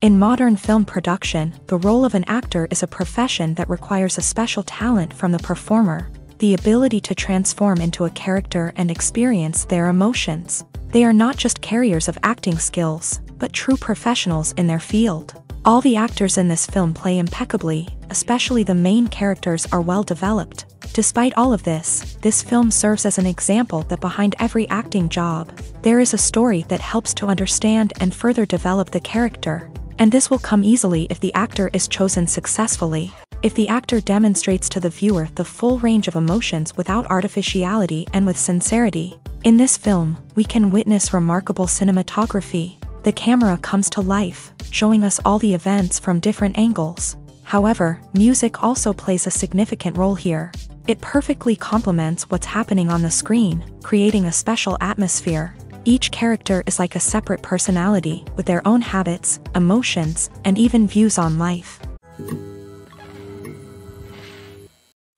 In modern film production, the role of an actor is a profession that requires a special talent from the performer, the ability to transform into a character and experience their emotions. They are not just carriers of acting skills, but true professionals in their field. All the actors in this film play impeccably, especially the main characters are well developed. Despite all of this film serves as an example that behind every acting job, there is a story that helps to understand and further develop the character. And this will come easily if the actor is chosen successfully. If the actor demonstrates to the viewer the full range of emotions without artificiality and with sincerity. In this film, we can witness remarkable cinematography. The camera comes to life, showing us all the events from different angles. However, music also plays a significant role here. It perfectly complements what's happening on the screen, creating a special atmosphere. Each character is like a separate personality, with their own habits, emotions, and even views on life.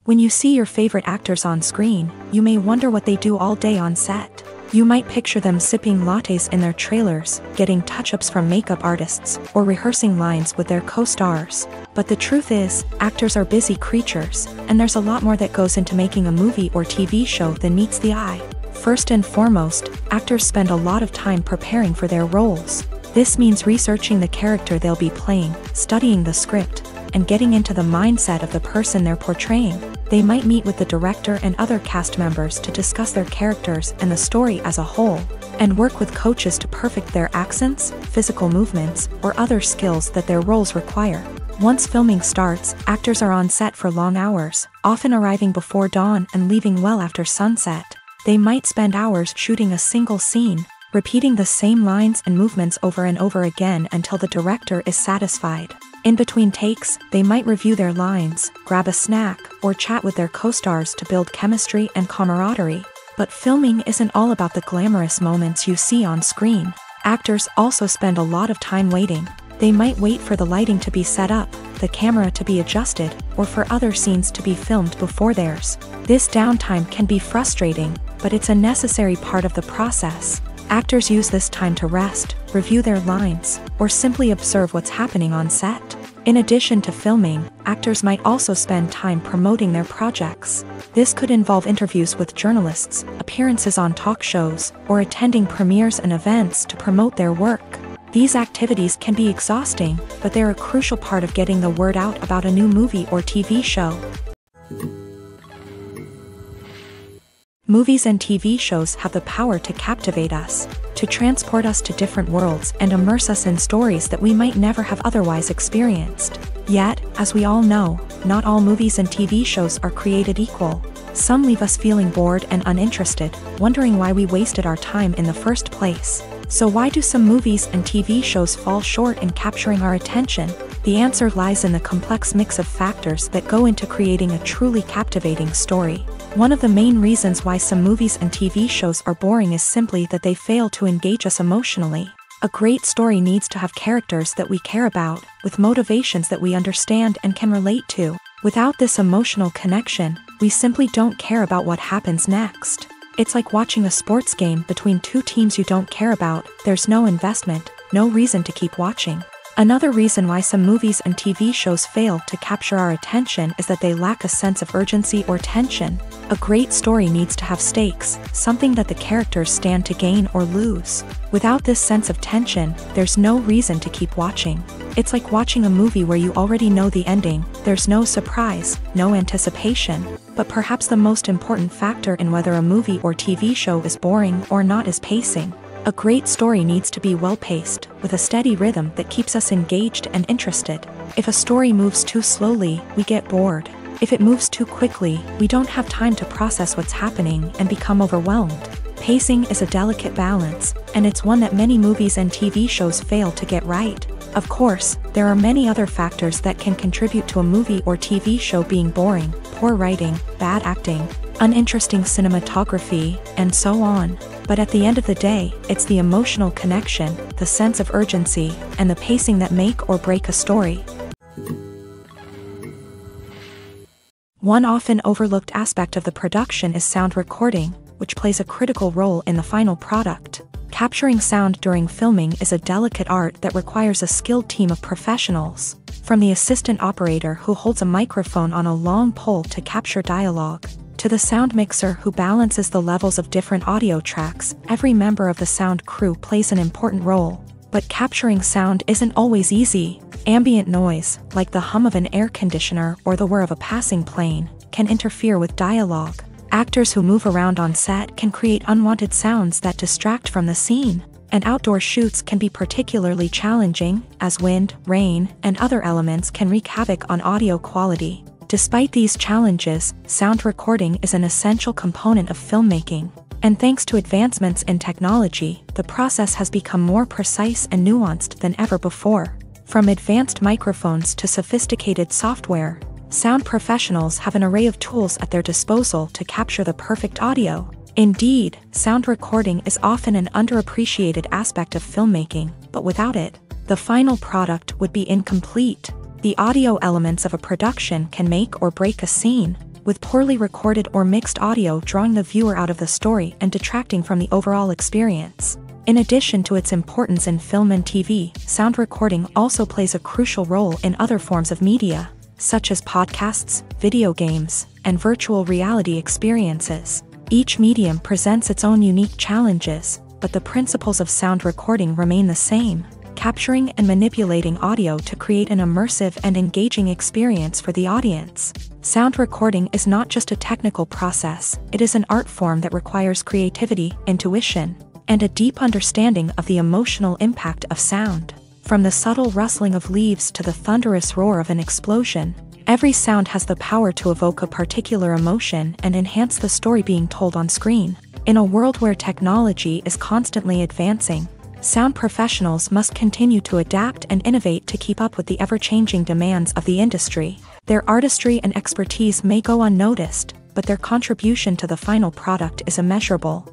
When you see your favorite actors on screen, you may wonder what they do all day on set. You might picture them sipping lattes in their trailers, getting touch-ups from makeup artists, or rehearsing lines with their co-stars. But the truth is, actors are busy creatures, and there's a lot more that goes into making a movie or TV show than meets the eye. First and foremost, actors spend a lot of time preparing for their roles. This means researching the character they'll be playing, studying the script, and getting into the mindset of the person they're portraying. They might meet with the director and other cast members to discuss their characters and the story as a whole, and work with coaches to perfect their accents, physical movements, or other skills that their roles require. Once filming starts, actors are on set for long hours, often arriving before dawn and leaving well after sunset. They might spend hours shooting a single scene, repeating the same lines and movements over and over again until the director is satisfied. In between takes, they might review their lines, grab a snack, or chat with their co-stars to build chemistry and camaraderie. But filming isn't all about the glamorous moments you see on screen. Actors also spend a lot of time waiting. They might wait for the lighting to be set up, the camera to be adjusted, or for other scenes to be filmed before theirs. This downtime can be frustrating, but it's a necessary part of the process. Actors use this time to rest, review their lines, or simply observe what's happening on set. In addition to filming, actors might also spend time promoting their projects. This could involve interviews with journalists, appearances on talk shows, or attending premieres and events to promote their work. These activities can be exhausting, but they're a crucial part of getting the word out about a new movie or TV show. Movies and TV shows have the power to captivate us, to transport us to different worlds and immerse us in stories that we might never have otherwise experienced. Yet, as we all know, not all movies and TV shows are created equal. Some leave us feeling bored and uninterested, wondering why we wasted our time in the first place. So why do some movies and TV shows fall short in capturing our attention? The answer lies in the complex mix of factors that go into creating a truly captivating story. One of the main reasons why some movies and TV shows are boring is simply that they fail to engage us emotionally. A great story needs to have characters that we care about, with motivations that we understand and can relate to. Without this emotional connection, we simply don't care about what happens next. It's like watching a sports game between two teams you don't care about. There's no investment, no reason to keep watching. Another reason why some movies and TV shows fail to capture our attention is that they lack a sense of urgency or tension. A great story needs to have stakes, something that the characters stand to gain or lose. Without this sense of tension, there's no reason to keep watching. It's like watching a movie where you already know the ending. There's no surprise, no anticipation. But perhaps the most important factor in whether a movie or TV show is boring or not is pacing. A great story needs to be well-paced, with a steady rhythm that keeps us engaged and interested. If a story moves too slowly, we get bored. If it moves too quickly, we don't have time to process what's happening and become overwhelmed. Pacing is a delicate balance, and it's one that many movies and TV shows fail to get right. Of course, there are many other factors that can contribute to a movie or TV show being boring: poor writing, bad acting, uninteresting cinematography, and so on. But at the end of the day, it's the emotional connection, the sense of urgency, and the pacing that make or break a story. One often overlooked aspect of the production is sound recording, which plays a critical role in the final product. Capturing sound during filming is a delicate art that requires a skilled team of professionals. From the assistant operator who holds a microphone on a long pole to capture dialogue, to the sound mixer who balances the levels of different audio tracks, every member of the sound crew plays an important role. But capturing sound isn't always easy. Ambient noise, like the hum of an air conditioner or the whir of a passing plane, can interfere with dialogue. Actors who move around on set can create unwanted sounds that distract from the scene. And outdoor shoots can be particularly challenging, as wind, rain, and other elements can wreak havoc on audio quality. Despite these challenges, sound recording is an essential component of filmmaking. And thanks to advancements in technology, the process has become more precise and nuanced than ever before. From advanced microphones to sophisticated software, sound professionals have an array of tools at their disposal to capture the perfect audio. Indeed, sound recording is often an underappreciated aspect of filmmaking, but without it, the final product would be incomplete. The audio elements of a production can make or break a scene, with poorly recorded or mixed audio drawing the viewer out of the story and detracting from the overall experience. In addition to its importance in film and TV, sound recording also plays a crucial role in other forms of media, such as podcasts, video games, and virtual reality experiences. Each medium presents its own unique challenges, but the principles of sound recording remain the same: capturing and manipulating audio to create an immersive and engaging experience for the audience. Sound recording is not just a technical process, it is an art form that requires creativity, intuition, and a deep understanding of the emotional impact of sound. From the subtle rustling of leaves to the thunderous roar of an explosion, every sound has the power to evoke a particular emotion and enhance the story being told on screen. In a world where technology is constantly advancing, sound professionals must continue to adapt and innovate to keep up with the ever-changing demands of the industry. Their artistry and expertise may go unnoticed, but their contribution to the final product is immeasurable.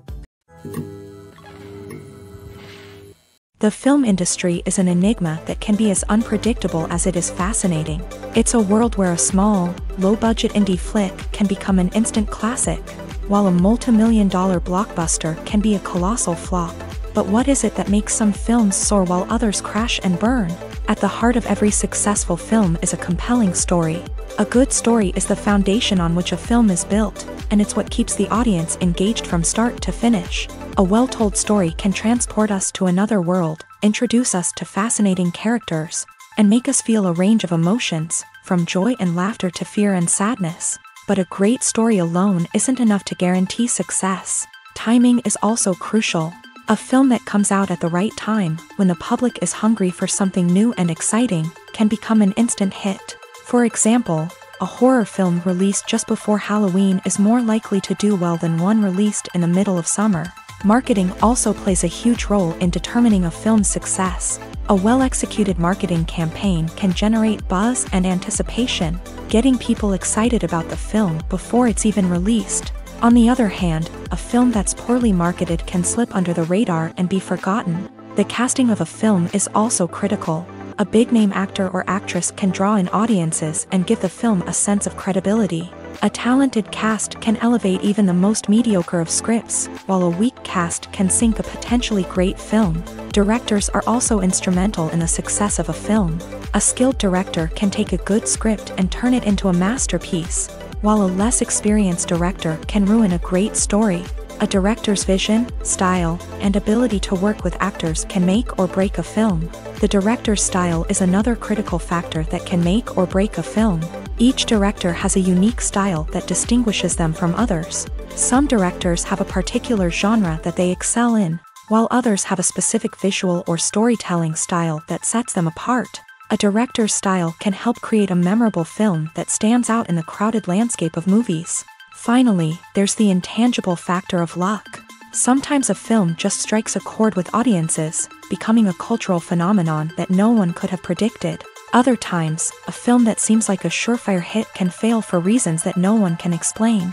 The film industry is an enigma that can be as unpredictable as it is fascinating. It's a world where a small, low-budget indie flick can become an instant classic, while a multi-million-dollar blockbuster can be a colossal flop. But what is it that makes some films soar while others crash and burn? At the heart of every successful film is a compelling story. A good story is the foundation on which a film is built, and it's what keeps the audience engaged from start to finish. A well-told story can transport us to another world, introduce us to fascinating characters, and make us feel a range of emotions, from joy and laughter to fear and sadness. But a great story alone isn't enough to guarantee success. Timing is also crucial. A film that comes out at the right time, when the public is hungry for something new and exciting, can become an instant hit. For example, a horror film released just before Halloween is more likely to do well than one released in the middle of summer. Marketing also plays a huge role in determining a film's success. A well-executed marketing campaign can generate buzz and anticipation, getting people excited about the film before it's even released. On the other hand, a film that's poorly marketed can slip under the radar and be forgotten. The casting of a film is also critical. A big-name actor or actress can draw in audiences and give the film a sense of credibility. A talented cast can elevate even the most mediocre of scripts, while a weak cast can sink a potentially great film. Directors are also instrumental in the success of a film. A skilled director can take a good script and turn it into a masterpiece, while a less experienced director can ruin a great story. A director's vision, style, and ability to work with actors can make or break a film. The director's style is another critical factor that can make or break a film. Each director has a unique style that distinguishes them from others. Some directors have a particular genre that they excel in, while others have a specific visual or storytelling style that sets them apart. A director's style can help create a memorable film that stands out in the crowded landscape of movies. Finally, there's the intangible factor of luck. Sometimes a film just strikes a chord with audiences, becoming a cultural phenomenon that no one could have predicted. Other times, a film that seems like a surefire hit can fail for reasons that no one can explain.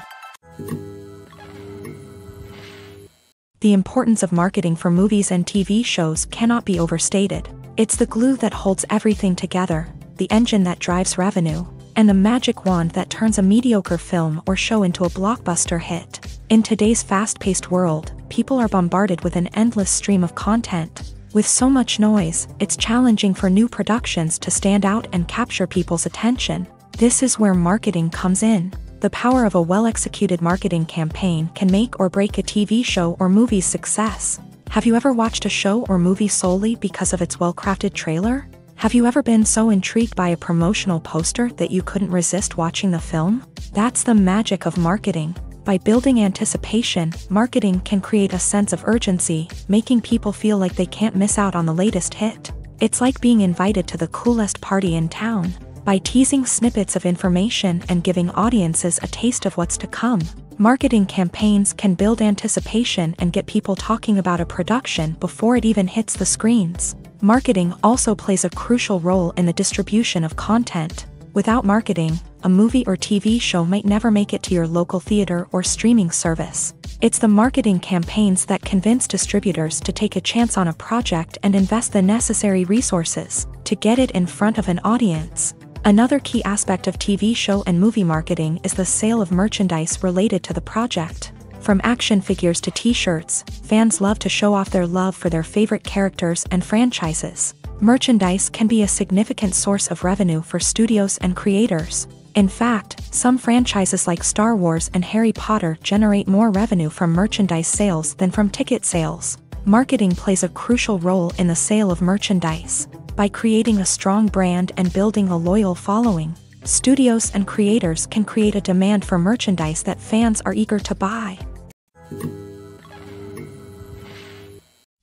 The importance of marketing for movies and TV shows cannot be overstated. It's the glue that holds everything together, the engine that drives revenue, and the magic wand that turns a mediocre film or show into a blockbuster hit. In today's fast-paced world, people are bombarded with an endless stream of content. With so much noise, it's challenging for new productions to stand out and capture people's attention. This is where marketing comes in. The power of a well-executed marketing campaign can make or break a TV show or movie's success. Have you ever watched a show or movie solely because of its well-crafted trailer? Have you ever been so intrigued by a promotional poster that you couldn't resist watching the film? That's the magic of marketing. By building anticipation, marketing can create a sense of urgency, making people feel like they can't miss out on the latest hit. It's like being invited to the coolest party in town. By teasing snippets of information and giving audiences a taste of what's to come, marketing campaigns can build anticipation and get people talking about a production before it even hits the screens. Marketing also plays a crucial role in the distribution of content. Without marketing, a movie or TV show might never make it to your local theater or streaming service. It's the marketing campaigns that convince distributors to take a chance on a project and invest the necessary resources to get it in front of an audience. Another key aspect of TV show and movie marketing is the sale of merchandise related to the project. From action figures to t-shirts, fans love to show off their love for their favorite characters and franchises. Merchandise can be a significant source of revenue for studios and creators. In fact, some franchises like Star Wars and Harry Potter generate more revenue from merchandise sales than from ticket sales. Marketing plays a crucial role in the sale of merchandise. By creating a strong brand and building a loyal following, studios and creators can create a demand for merchandise that fans are eager to buy.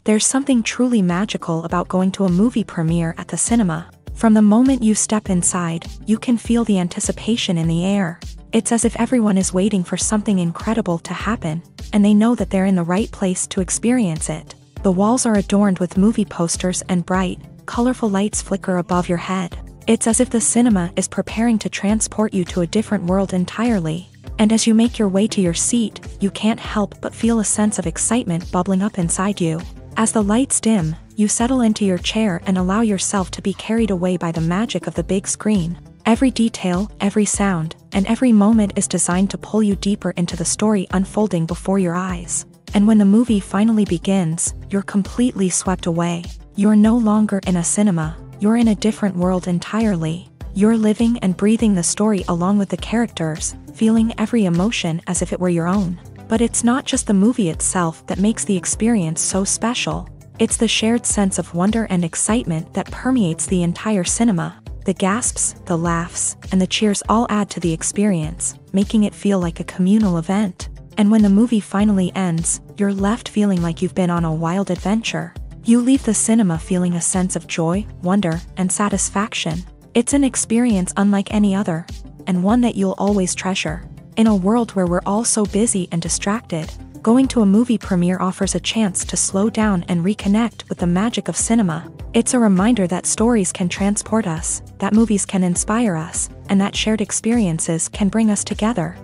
There's something truly magical about going to a movie premiere at the cinema. From the moment you step inside, you can feel the anticipation in the air. It's as if everyone is waiting for something incredible to happen, and they know that they're in the right place to experience it. The walls are adorned with movie posters and bright, colorful lights flicker above your head. It's as if the cinema is preparing to transport you to a different world entirely. And as you make your way to your seat, you can't help but feel a sense of excitement bubbling up inside you. As the lights dim, you settle into your chair and allow yourself to be carried away by the magic of the big screen. Every detail, every sound, and every moment is designed to pull you deeper into the story unfolding before your eyes. And when the movie finally begins, you're completely swept away. You're no longer in a cinema, you're in a different world entirely. You're living and breathing the story along with the characters, feeling every emotion as if it were your own. But it's not just the movie itself that makes the experience so special. It's the shared sense of wonder and excitement that permeates the entire cinema. The gasps, the laughs, and the cheers all add to the experience, making it feel like a communal event. And when the movie finally ends, you're left feeling like you've been on a wild adventure. You leave the cinema feeling a sense of joy, wonder, and satisfaction. It's an experience unlike any other, and one that you'll always treasure. In a world where we're all so busy and distracted, going to a movie premiere offers a chance to slow down and reconnect with the magic of cinema. It's a reminder that stories can transport us, that movies can inspire us, and that shared experiences can bring us together.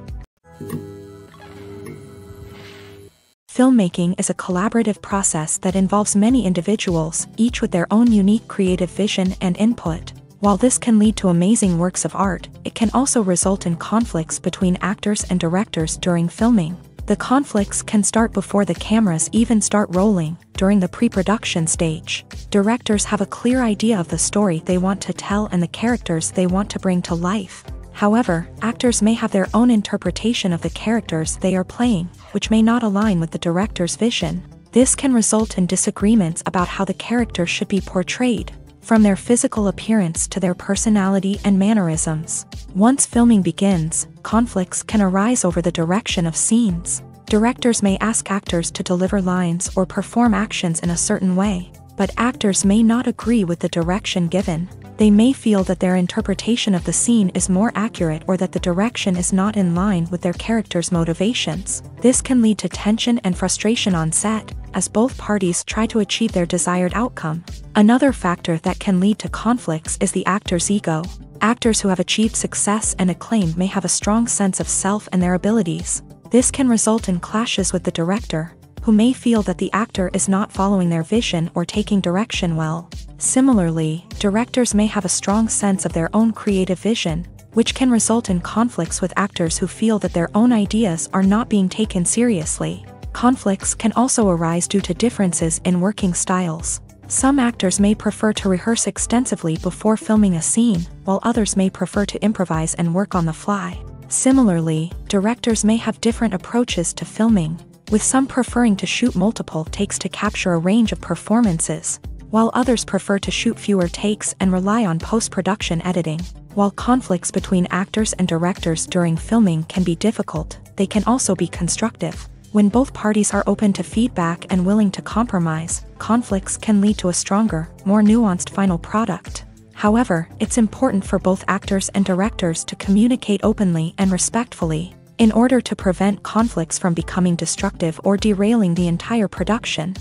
Filmmaking is a collaborative process that involves many individuals, each with their own unique creative vision and input. While this can lead to amazing works of art, it can also result in conflicts between actors and directors during filming. The conflicts can start before the cameras even start rolling, during the pre-production stage. Directors have a clear idea of the story they want to tell and the characters they want to bring to life. However, actors may have their own interpretation of the characters they are playing, which may not align with the director's vision. This can result in disagreements about how the character should be portrayed, from their physical appearance to their personality and mannerisms. Once filming begins, conflicts can arise over the direction of scenes. Directors may ask actors to deliver lines or perform actions in a certain way, but actors may not agree with the direction given. They may feel that their interpretation of the scene is more accurate or that the direction is not in line with their character's motivations. This can lead to tension and frustration on set, as both parties try to achieve their desired outcome. Another factor that can lead to conflicts is the actor's ego. Actors who have achieved success and acclaim may have a strong sense of self and their abilities. This can result in clashes with the director, who may feel that the actor is not following their vision or taking direction well. Similarly, directors may have a strong sense of their own creative vision, which can result in conflicts with actors who feel that their own ideas are not being taken seriously. Conflicts can also arise due to differences in working styles. Some actors may prefer to rehearse extensively before filming a scene, while others may prefer to improvise and work on the fly. Similarly, directors may have different approaches to filming, with some preferring to shoot multiple takes to capture a range of performances, while others prefer to shoot fewer takes and rely on post-production editing. While conflicts between actors and directors during filming can be difficult, they can also be constructive. When both parties are open to feedback and willing to compromise, conflicts can lead to a stronger, more nuanced final product. However, it's important for both actors and directors to communicate openly and respectfully, in order to prevent conflicts from becoming destructive or derailing the entire production.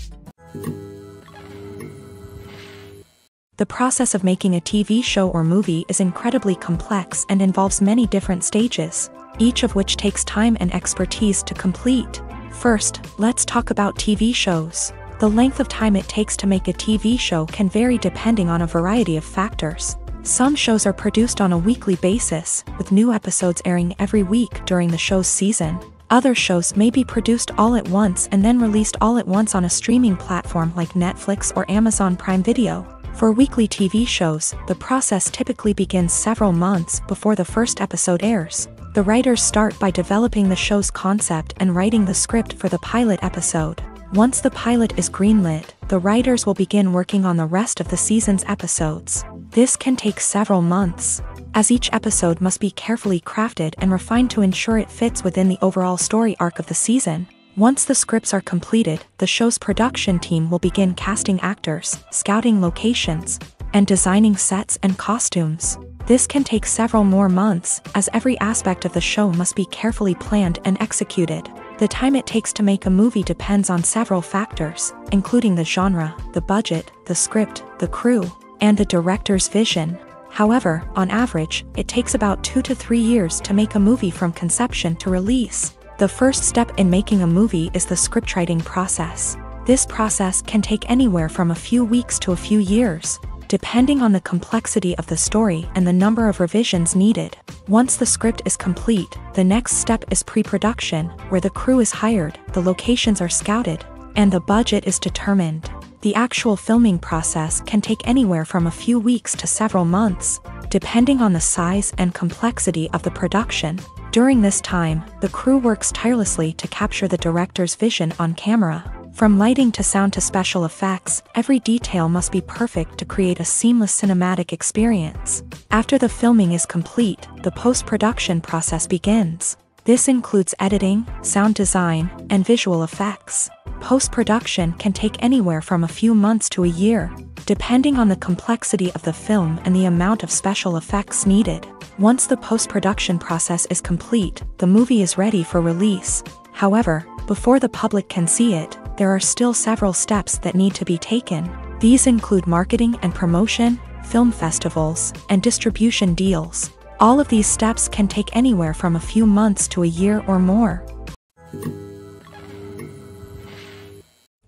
The process of making a TV show or movie is incredibly complex and involves many different stages, each of which takes time and expertise to complete. First, let's talk about TV shows. The length of time it takes to make a TV show can vary depending on a variety of factors. Some shows are produced on a weekly basis, with new episodes airing every week during the show's season. Other shows may be produced all at once and then released all at once on a streaming platform like Netflix or Amazon Prime Video. For weekly TV shows, the process typically begins several months before the first episode airs. The writers start by developing the show's concept and writing the script for the pilot episode. Once the pilot is greenlit, the writers will begin working on the rest of the season's episodes. This can take several months, as each episode must be carefully crafted and refined to ensure it fits within the overall story arc of the season. Once the scripts are completed, the show's production team will begin casting actors, scouting locations, and designing sets and costumes. This can take several more months, as every aspect of the show must be carefully planned and executed. The time it takes to make a movie depends on several factors, including the genre, the budget, the script, the crew, and the director's vision. However, on average, it takes about 2 to 3 years to make a movie from conception to release. The first step in making a movie is the scriptwriting process. This process can take anywhere from a few weeks to a few years, depending on the complexity of the story and the number of revisions needed. Once the script is complete, the next step is pre-production, where the crew is hired, the locations are scouted, and the budget is determined. The actual filming process can take anywhere from a few weeks to several months, depending on the size and complexity of the production. During this time, the crew works tirelessly to capture the director's vision on camera. From lighting to sound to special effects, every detail must be perfect to create a seamless cinematic experience. After the filming is complete, the post-production process begins. This includes editing, sound design, and visual effects. Post-production can take anywhere from a few months to a year, depending on the complexity of the film and the amount of special effects needed. Once the post-production process is complete, the movie is ready for release. However, before the public can see it, there are still several steps that need to be taken. These include marketing and promotion, film festivals, and distribution deals. All of these steps can take anywhere from a few months to a year or more.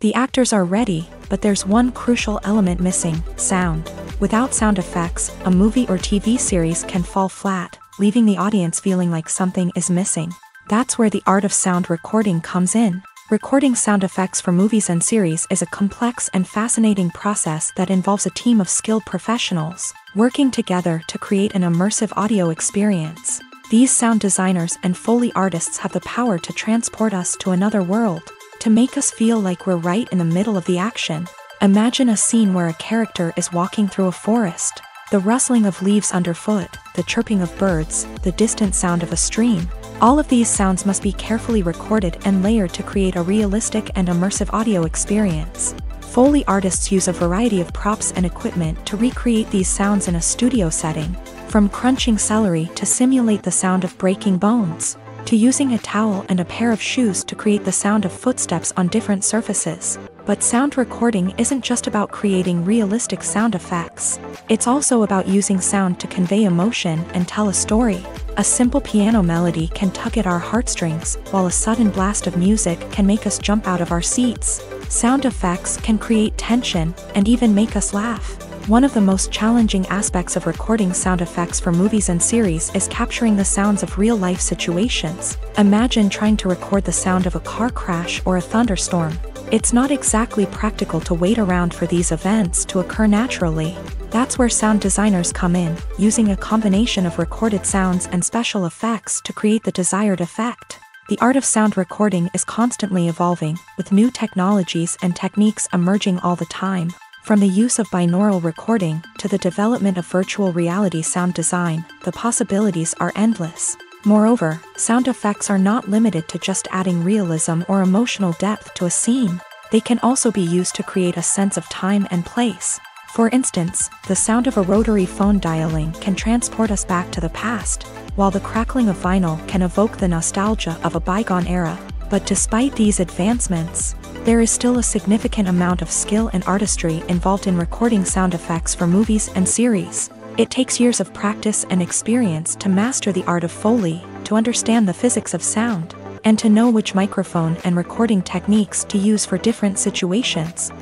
The actors are ready, but there's one crucial element missing: sound. Without sound effects, a movie or TV series can fall flat, leaving the audience feeling like something is missing. That's where the art of sound recording comes in. Recording sound effects for movies and series is a complex and fascinating process that involves a team of skilled professionals working together to create an immersive audio experience. These sound designers and Foley artists have the power to transport us to another world, to make us feel like we're right in the middle of the action. Imagine a scene where a character is walking through a forest. The rustling of leaves underfoot, the chirping of birds, the distant sound of a stream. All of these sounds must be carefully recorded and layered to create a realistic and immersive audio experience. Foley artists use a variety of props and equipment to recreate these sounds in a studio setting, from crunching celery to simulate the sound of breaking bones, to using a towel and a pair of shoes to create the sound of footsteps on different surfaces. But sound recording isn't just about creating realistic sound effects. It's also about using sound to convey emotion and tell a story. A simple piano melody can tug at our heartstrings, while a sudden blast of music can make us jump out of our seats. Sound effects can create tension and even make us laugh. One of the most challenging aspects of recording sound effects for movies and series is capturing the sounds of real-life situations. Imagine trying to record the sound of a car crash or a thunderstorm. It's not exactly practical to wait around for these events to occur naturally. That's where sound designers come in, using a combination of recorded sounds and special effects to create the desired effect. The art of sound recording is constantly evolving, with new technologies and techniques emerging all the time. From the use of binaural recording to the development of virtual reality sound design, the possibilities are endless. Moreover, sound effects are not limited to just adding realism or emotional depth to a scene. They can also be used to create a sense of time and place. For instance, the sound of a rotary phone dialing can transport us back to the past, while the crackling of vinyl can evoke the nostalgia of a bygone era. But despite these advancements, there is still a significant amount of skill and artistry involved in recording sound effects for movies and series. It takes years of practice and experience to master the art of Foley, to understand the physics of sound, and to know which microphone and recording techniques to use for different situations.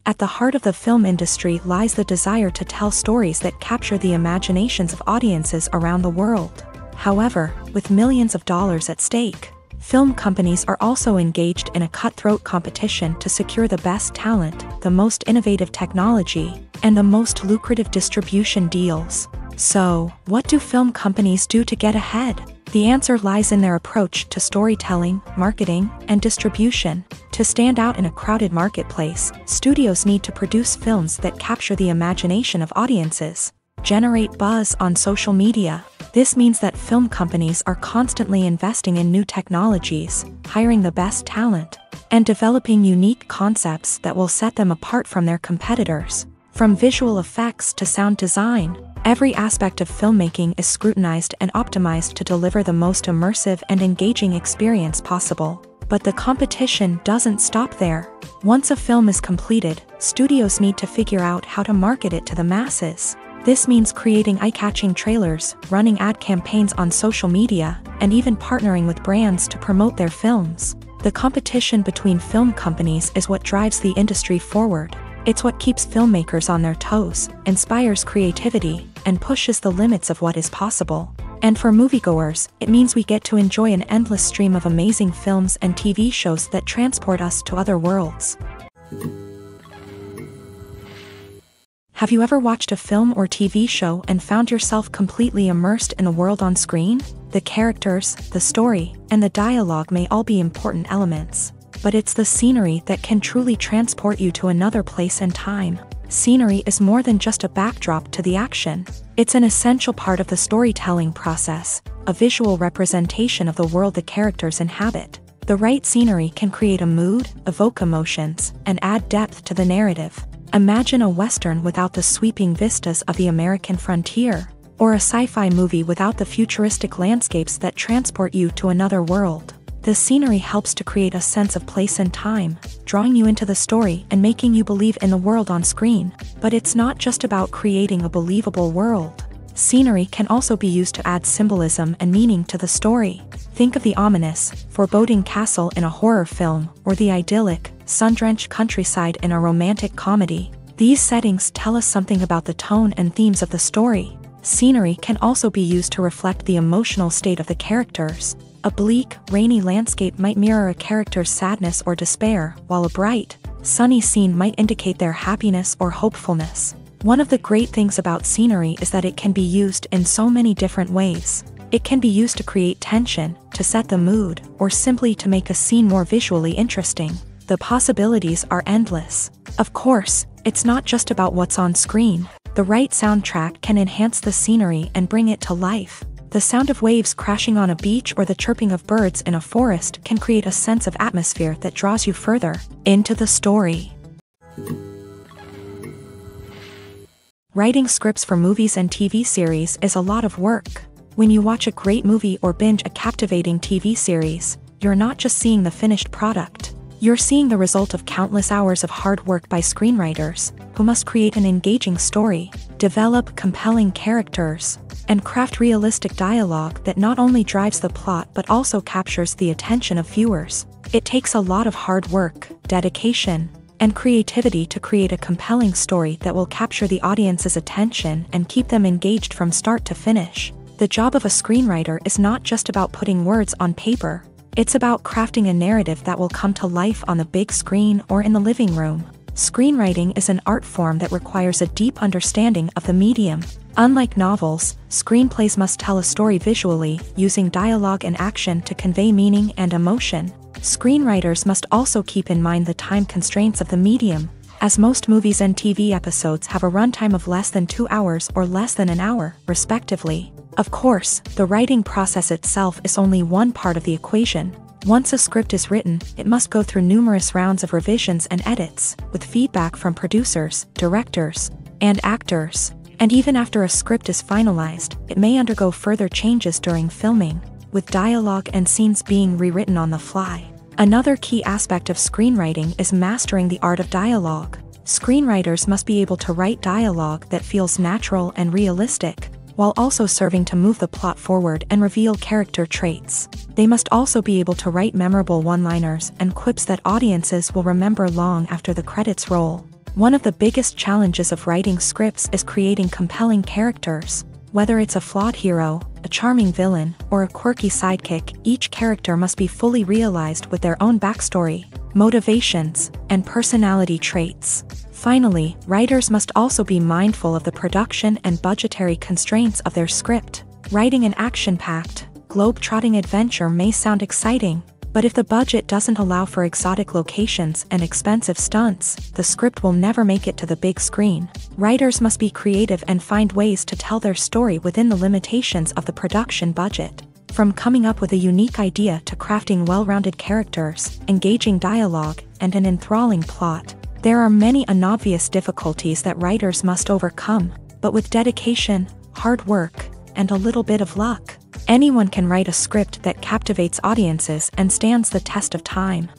At the heart of the film industry lies the desire to tell stories that capture the imaginations of audiences around the world. However, with millions of dollars at stake, film companies are also engaged in a cutthroat competition to secure the best talent, the most innovative technology, and the most lucrative distribution deals. So, what do film companies do to get ahead? The answer lies in their approach to storytelling, marketing, and distribution. To stand out in a crowded marketplace, studios need to produce films that capture the imagination of audiences, generate buzz on social media. This means that film companies are constantly investing in new technologies, hiring the best talent, and developing unique concepts that will set them apart from their competitors. From visual effects to sound design, every aspect of filmmaking is scrutinized and optimized to deliver the most immersive and engaging experience possible. But the competition doesn't stop there. Once a film is completed, studios need to figure out how to market it to the masses. This means creating eye-catching trailers, running ad campaigns on social media, and even partnering with brands to promote their films. The competition between film companies is what drives the industry forward. It's what keeps filmmakers on their toes, inspires creativity, and pushes the limits of what is possible. And for moviegoers, it means we get to enjoy an endless stream of amazing films and TV shows that transport us to other worlds. Have you ever watched a film or TV show and found yourself completely immersed in the world on screen? The characters, the story, and the dialogue may all be important elements, but it's the scenery that can truly transport you to another place and time. Scenery is more than just a backdrop to the action. It's an essential part of the storytelling process, a visual representation of the world the characters inhabit. The right scenery can create a mood, evoke emotions, and add depth to the narrative. Imagine a Western without the sweeping vistas of the American frontier, or a sci-fi movie without the futuristic landscapes that transport you to another world. The scenery helps to create a sense of place and time, drawing you into the story and making you believe in the world on screen. But it's not just about creating a believable world. Scenery can also be used to add symbolism and meaning to the story. Think of the ominous, foreboding castle in a horror film, or the idyllic, sun-drenched countryside in a romantic comedy. These settings tell us something about the tone and themes of the story. Scenery can also be used to reflect the emotional state of the characters. A bleak, rainy landscape might mirror a character's sadness or despair, while a bright, sunny scene might indicate their happiness or hopefulness. One of the great things about scenery is that it can be used in so many different ways. It can be used to create tension, to set the mood, or simply to make a scene more visually interesting. The possibilities are endless. Of course, it's not just about what's on screen. The right soundtrack can enhance the scenery and bring it to life. The sound of waves crashing on a beach or the chirping of birds in a forest can create a sense of atmosphere that draws you further into the story. Writing scripts for movies and TV series is a lot of work. When you watch a great movie or binge a captivating TV series, you're not just seeing the finished product. You're seeing the result of countless hours of hard work by screenwriters, who must create an engaging story, develop compelling characters, and craft realistic dialogue that not only drives the plot but also captures the attention of viewers. It takes a lot of hard work, dedication, and creativity to create a compelling story that will capture the audience's attention and keep them engaged from start to finish. The job of a screenwriter is not just about putting words on paper. It's about crafting a narrative that will come to life on the big screen or in the living room. Screenwriting is an art form that requires a deep understanding of the medium. Unlike novels, screenplays must tell a story visually, using dialogue and action to convey meaning and emotion. Screenwriters must also keep in mind the time constraints of the medium, as most movies and TV episodes have a runtime of less than 2 hours or less than an hour, respectively. Of course, the writing process itself is only one part of the equation. Once a script is written, it must go through numerous rounds of revisions and edits, with feedback from producers, directors, and actors. And even after a script is finalized, it may undergo further changes during filming, with dialogue and scenes being rewritten on the fly. Another key aspect of screenwriting is mastering the art of dialogue. Screenwriters must be able to write dialogue that feels natural and realistic, while also serving to move the plot forward and reveal character traits. They must also be able to write memorable one-liners and quips that audiences will remember long after the credits roll. One of the biggest challenges of writing scripts is creating compelling characters. Whether it's a flawed hero, a charming villain, or a quirky sidekick, each character must be fully realized with their own backstory, motivations, and personality traits. Finally, writers must also be mindful of the production and budgetary constraints of their script. Writing an action-packed, globe-trotting adventure may sound exciting, but if the budget doesn't allow for exotic locations and expensive stunts, the script will never make it to the big screen. Writers must be creative and find ways to tell their story within the limitations of the production budget. From coming up with a unique idea to crafting well-rounded characters, engaging dialogue, and an enthralling plot, there are many unobvious difficulties that writers must overcome, but with dedication, hard work, and a little bit of luck, anyone can write a script that captivates audiences and stands the test of time.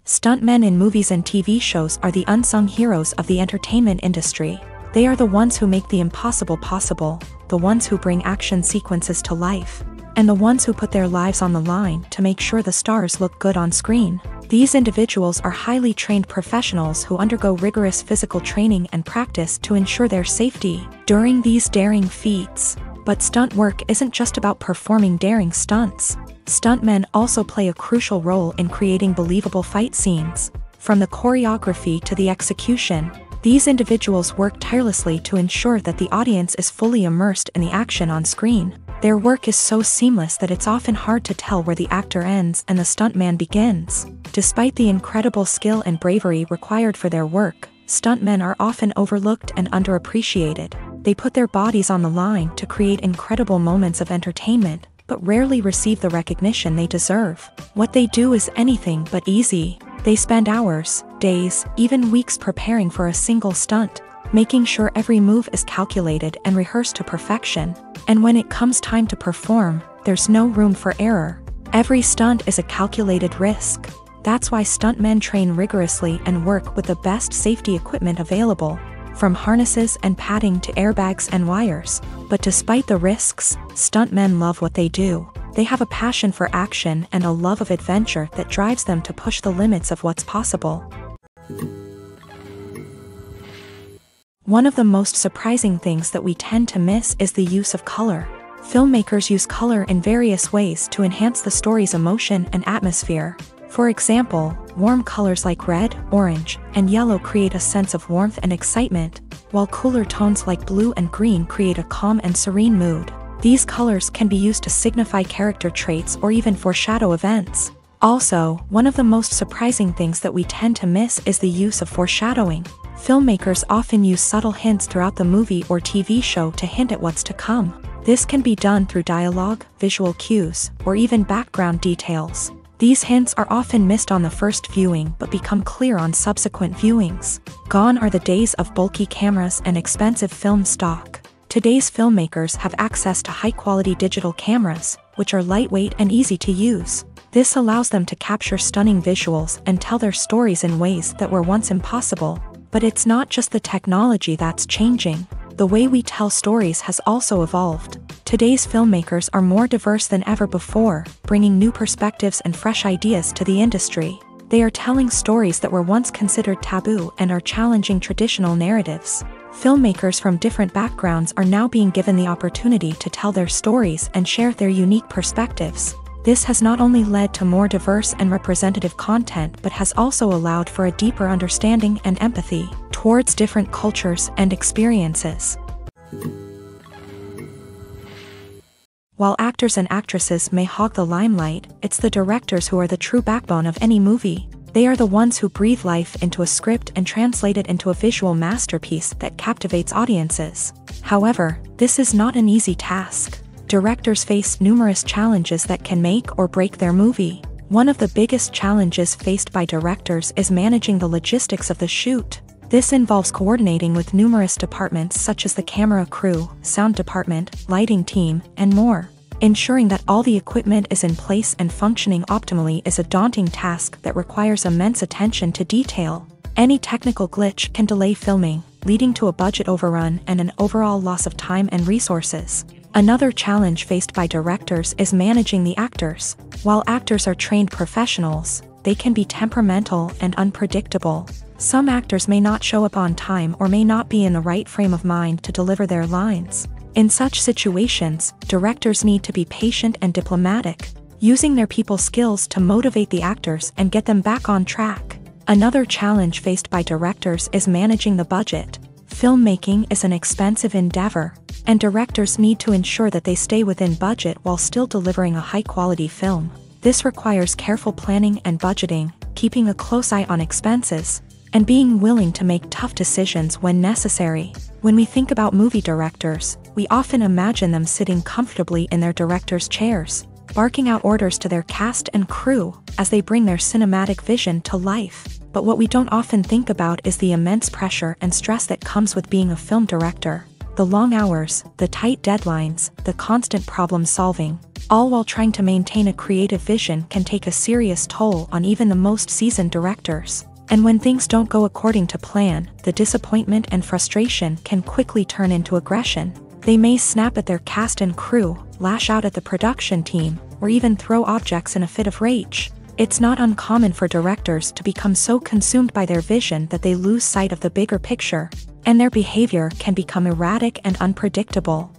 Stuntmen in movies and TV shows are the unsung heroes of the entertainment industry. They are the ones who make the impossible possible, the ones who bring action sequences to life, and the ones who put their lives on the line to make sure the stars look good on screen. These individuals are highly trained professionals who undergo rigorous physical training and practice to ensure their safety during these daring feats. But stunt work isn't just about performing daring stunts. Stuntmen also play a crucial role in creating believable fight scenes. From the choreography to the execution, these individuals work tirelessly to ensure that the audience is fully immersed in the action on screen. Their work is so seamless that it's often hard to tell where the actor ends and the stuntman begins. Despite the incredible skill and bravery required for their work, stuntmen are often overlooked and underappreciated. They put their bodies on the line to create incredible moments of entertainment, but rarely receive the recognition they deserve. What they do is anything but easy. They spend hours, days, even weeks preparing for a single stunt, making sure every move is calculated and rehearsed to perfection. And when it comes time to perform, there's no room for error. Every stunt is a calculated risk. That's why stuntmen train rigorously and work with the best safety equipment available, from harnesses and padding to airbags and wires. But despite the risks, stuntmen love what they do. They have a passion for action and a love of adventure that drives them to push the limits of what's possible. One of the most surprising things that we tend to miss is the use of color. Filmmakers use color in various ways to enhance the story's emotion and atmosphere. For example, warm colors like red, orange, and yellow create a sense of warmth and excitement, while cooler tones like blue and green create a calm and serene mood. These colors can be used to signify character traits or even foreshadow events. Also, one of the most surprising things that we tend to miss is the use of foreshadowing. Filmmakers often use subtle hints throughout the movie or TV show to hint at what's to come. This can be done through dialogue, visual cues, or even background details. These hints are often missed on the first viewing but become clear on subsequent viewings. Gone are the days of bulky cameras and expensive film stock. Today's filmmakers have access to high-quality digital cameras, which are lightweight and easy to use. This allows them to capture stunning visuals and tell their stories in ways that were once impossible. But it's not just the technology that's changing. The way we tell stories has also evolved. Today's filmmakers are more diverse than ever before, bringing new perspectives and fresh ideas to the industry. They are telling stories that were once considered taboo and are challenging traditional narratives. Filmmakers from different backgrounds are now being given the opportunity to tell their stories and share their unique perspectives. This has not only led to more diverse and representative content but has also allowed for a deeper understanding and empathy towards different cultures and experiences. While actors and actresses may hog the limelight, it's the directors who are the true backbone of any movie. They are the ones who breathe life into a script and translate it into a visual masterpiece that captivates audiences. However, this is not an easy task. Directors face numerous challenges that can make or break their movie. One of the biggest challenges faced by directors is managing the logistics of the shoot. This involves coordinating with numerous departments such as the camera crew, sound department, lighting team, and more. Ensuring that all the equipment is in place and functioning optimally is a daunting task that requires immense attention to detail. Any technical glitch can delay filming, leading to a budget overrun and an overall loss of time and resources. Another challenge faced by directors is managing the actors. While actors are trained professionals, they can be temperamental and unpredictable. Some actors may not show up on time or may not be in the right frame of mind to deliver their lines. In such situations, directors need to be patient and diplomatic, using their people skills to motivate the actors and get them back on track. Another challenge faced by directors is managing the budget. Filmmaking is an expensive endeavor, and directors need to ensure that they stay within budget while still delivering a high-quality film. This requires careful planning and budgeting, keeping a close eye on expenses, and being willing to make tough decisions when necessary. When we think about movie directors, we often imagine them sitting comfortably in their director's chairs, barking out orders to their cast and crew as they bring their cinematic vision to life. But what we don't often think about is the immense pressure and stress that comes with being a film director. The long hours, the tight deadlines, the constant problem solving, all while trying to maintain a creative vision can take a serious toll on even the most seasoned directors. And when things don't go according to plan, the disappointment and frustration can quickly turn into aggression. They may snap at their cast and crew, lash out at the production team, or even throw objects in a fit of rage. It's not uncommon for directors to become so consumed by their vision that they lose sight of the bigger picture, and their behavior can become erratic and unpredictable.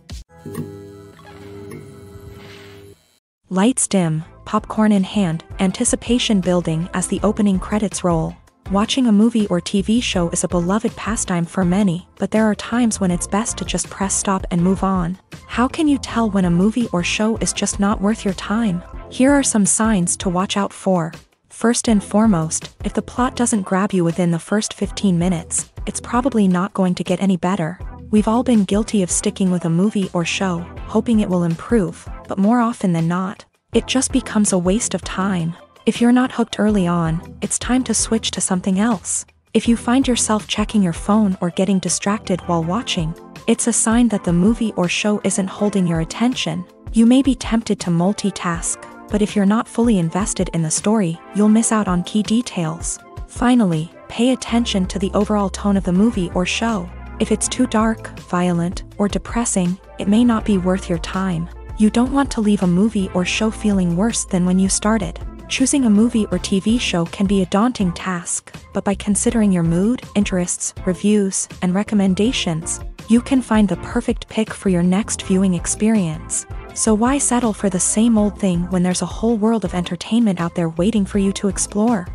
Lights dim, popcorn in hand, anticipation building as the opening credits roll. Watching a movie or TV show is a beloved pastime for many, but there are times when it's best to just press stop and move on. How can you tell when a movie or show is just not worth your time? Here are some signs to watch out for. First and foremost, if the plot doesn't grab you within the first 15 minutes, it's probably not going to get any better. We've all been guilty of sticking with a movie or show, hoping it will improve, but more often than not, it just becomes a waste of time. If you're not hooked early on, it's time to switch to something else. If you find yourself checking your phone or getting distracted while watching, it's a sign that the movie or show isn't holding your attention. You may be tempted to multitask, but if you're not fully invested in the story, you'll miss out on key details. Finally, pay attention to the overall tone of the movie or show. If it's too dark, violent, or depressing, it may not be worth your time. You don't want to leave a movie or show feeling worse than when you started. Choosing a movie or TV show can be a daunting task, but by considering your mood, interests, reviews, and recommendations, you can find the perfect pick for your next viewing experience. So why settle for the same old thing when there's a whole world of entertainment out there waiting for you to explore?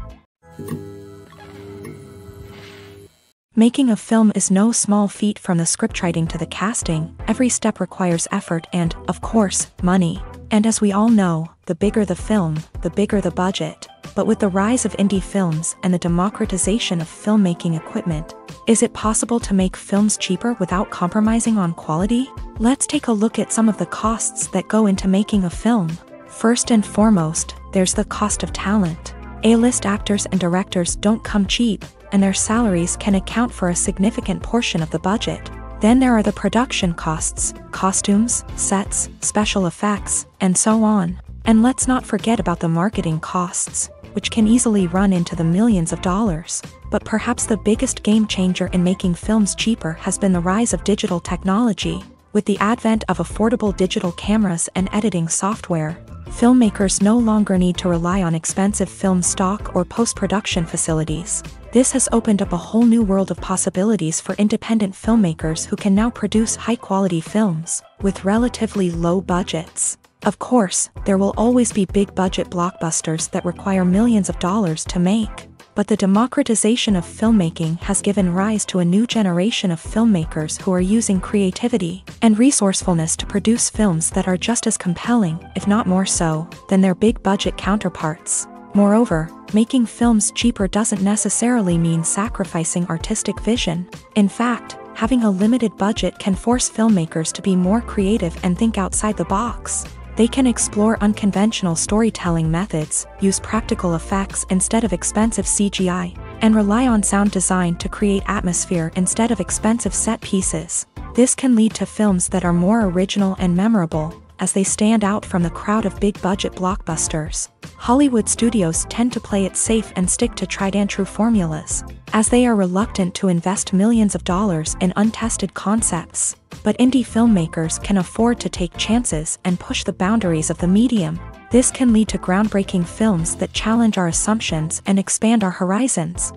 Making a film is no small feat. From the scriptwriting to the casting, every step requires effort and, of course, money. And as we all know, the bigger the film, the bigger the budget. But with the rise of indie films and the democratization of filmmaking equipment, is it possible to make films cheaper without compromising on quality? Let's take a look at some of the costs that go into making a film. First and foremost, there's the cost of talent. A-list actors and directors don't come cheap, and their salaries can account for a significant portion of the budget. Then there are the production costs, costumes, sets, special effects, and so on. And let's not forget about the marketing costs, which can easily run into the millions of dollars. But perhaps the biggest game changer in making films cheaper has been the rise of digital technology. With the advent of affordable digital cameras and editing software, filmmakers no longer need to rely on expensive film stock or post-production facilities. This has opened up a whole new world of possibilities for independent filmmakers who can now produce high-quality films with relatively low budgets. Of course, there will always be big-budget blockbusters that require millions of dollars to make. But the democratization of filmmaking has given rise to a new generation of filmmakers who are using creativity and resourcefulness to produce films that are just as compelling, if not more so, than their big-budget counterparts. Moreover, making films cheaper doesn't necessarily mean sacrificing artistic vision. In fact, having a limited budget can force filmmakers to be more creative and think outside the box. They can explore unconventional storytelling methods, use practical effects instead of expensive CGI, and rely on sound design to create atmosphere instead of expensive set pieces. This can lead to films that are more original and memorable, as they stand out from the crowd of big-budget blockbusters. Hollywood studios tend to play it safe and stick to tried-and-true formulas, as they are reluctant to invest millions of dollars in untested concepts. But indie filmmakers can afford to take chances and push the boundaries of the medium. This can lead to groundbreaking films that challenge our assumptions and expand our horizons.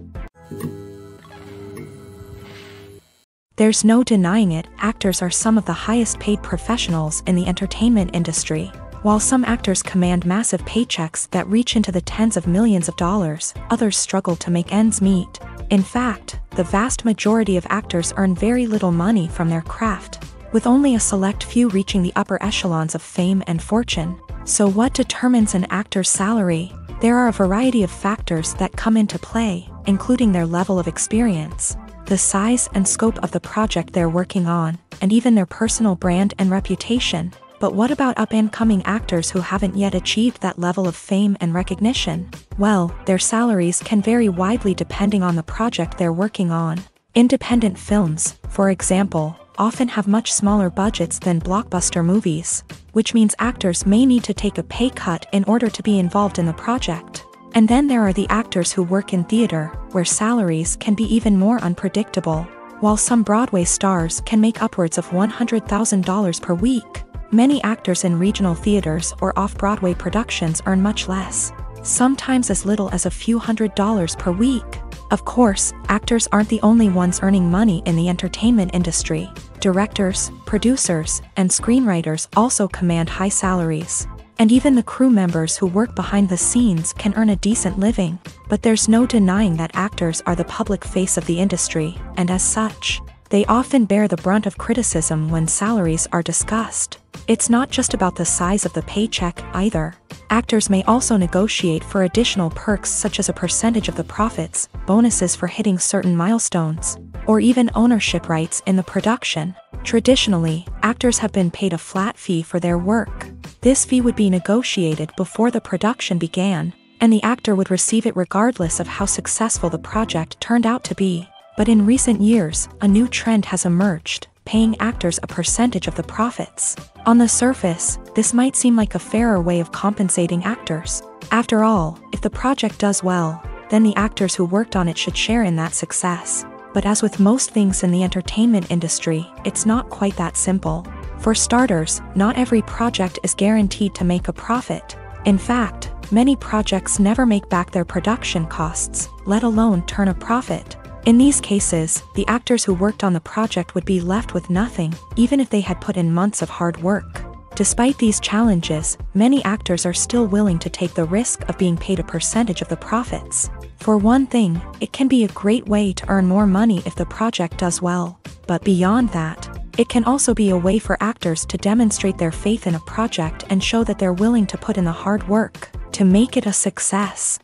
There's no denying it, actors are some of the highest-paid professionals in the entertainment industry. While some actors command massive paychecks that reach into the tens of millions of dollars, others struggle to make ends meet. In fact, the vast majority of actors earn very little money from their craft, with only a select few reaching the upper echelons of fame and fortune. So what determines an actor's salary? There are a variety of factors that come into play, including their level of experience, the size and scope of the project they're working on, and even their personal brand and reputation. But what about up-and-coming actors who haven't yet achieved that level of fame and recognition? Well, their salaries can vary widely depending on the project they're working on. Independent films, for example, often have much smaller budgets than blockbuster movies, which means actors may need to take a pay cut in order to be involved in the project. And then there are the actors who work in theater, where salaries can be even more unpredictable. While some Broadway stars can make upwards of $100,000 per week, many actors in regional theaters or off-Broadway productions earn much less, sometimes as little as a few $100s per week. Of course, actors aren't the only ones earning money in the entertainment industry. Directors, producers, and screenwriters also command high salaries. And even the crew members who work behind the scenes can earn a decent living. But there's no denying that actors are the public face of the industry, and as such, they often bear the brunt of criticism when salaries are discussed. It's not just about the size of the paycheck, either. Actors may also negotiate for additional perks such as a percentage of the profits, bonuses for hitting certain milestones, or even ownership rights in the production. Traditionally, actors have been paid a flat fee for their work. This fee would be negotiated before the production began, and the actor would receive it regardless of how successful the project turned out to be. But in recent years, a new trend has emerged, paying actors a percentage of the profits. On the surface, this might seem like a fairer way of compensating actors. After all, if the project does well, then the actors who worked on it should share in that success. But as with most things in the entertainment industry, it's not quite that simple. For starters, not every project is guaranteed to make a profit. In fact, many projects never make back their production costs, let alone turn a profit. In these cases, the actors who worked on the project would be left with nothing, even if they had put in months of hard work. Despite these challenges, many actors are still willing to take the risk of being paid a percentage of the profits. For one thing, it can be a great way to earn more money if the project does well. But beyond that, it can also be a way for actors to demonstrate their faith in a project and show that they're willing to put in the hard work to make it a success.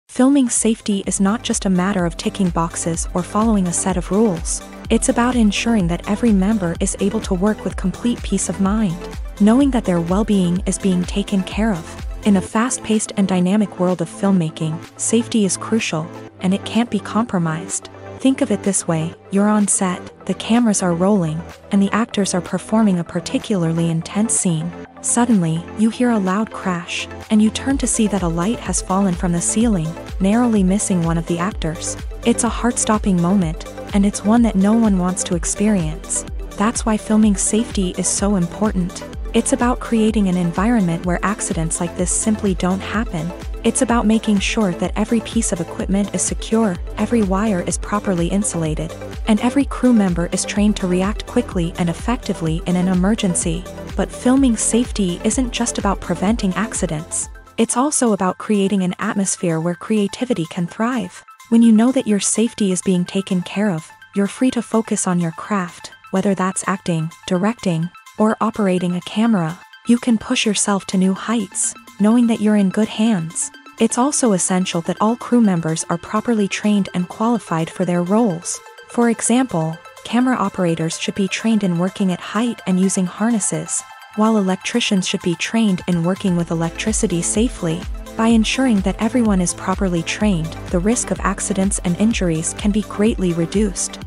Filming safety is not just a matter of ticking boxes or following a set of rules. It's about ensuring that every member is able to work with complete peace of mind, knowing that their well-being is being taken care of. In a fast-paced and dynamic world of filmmaking, safety is crucial, and it can't be compromised. Think of it this way: you're on set, the cameras are rolling, and the actors are performing a particularly intense scene. Suddenly, you hear a loud crash, and you turn to see that a light has fallen from the ceiling, narrowly missing one of the actors. It's a heart-stopping moment, and it's one that no one wants to experience. That's why filming safety is so important. It's about creating an environment where accidents like this simply don't happen. It's about making sure that every piece of equipment is secure, every wire is properly insulated, and every crew member is trained to react quickly and effectively in an emergency. But filming safety isn't just about preventing accidents. It's also about creating an atmosphere where creativity can thrive. When you know that your safety is being taken care of, you're free to focus on your craft, whether that's acting, directing, or operating a camera. You can push yourself to new heights, knowing that you're in good hands. It's also essential that all crew members are properly trained and qualified for their roles. For example, camera operators should be trained in working at height and using harnesses, while electricians should be trained in working with electricity safely. By ensuring that everyone is properly trained, the risk of accidents and injuries can be greatly reduced.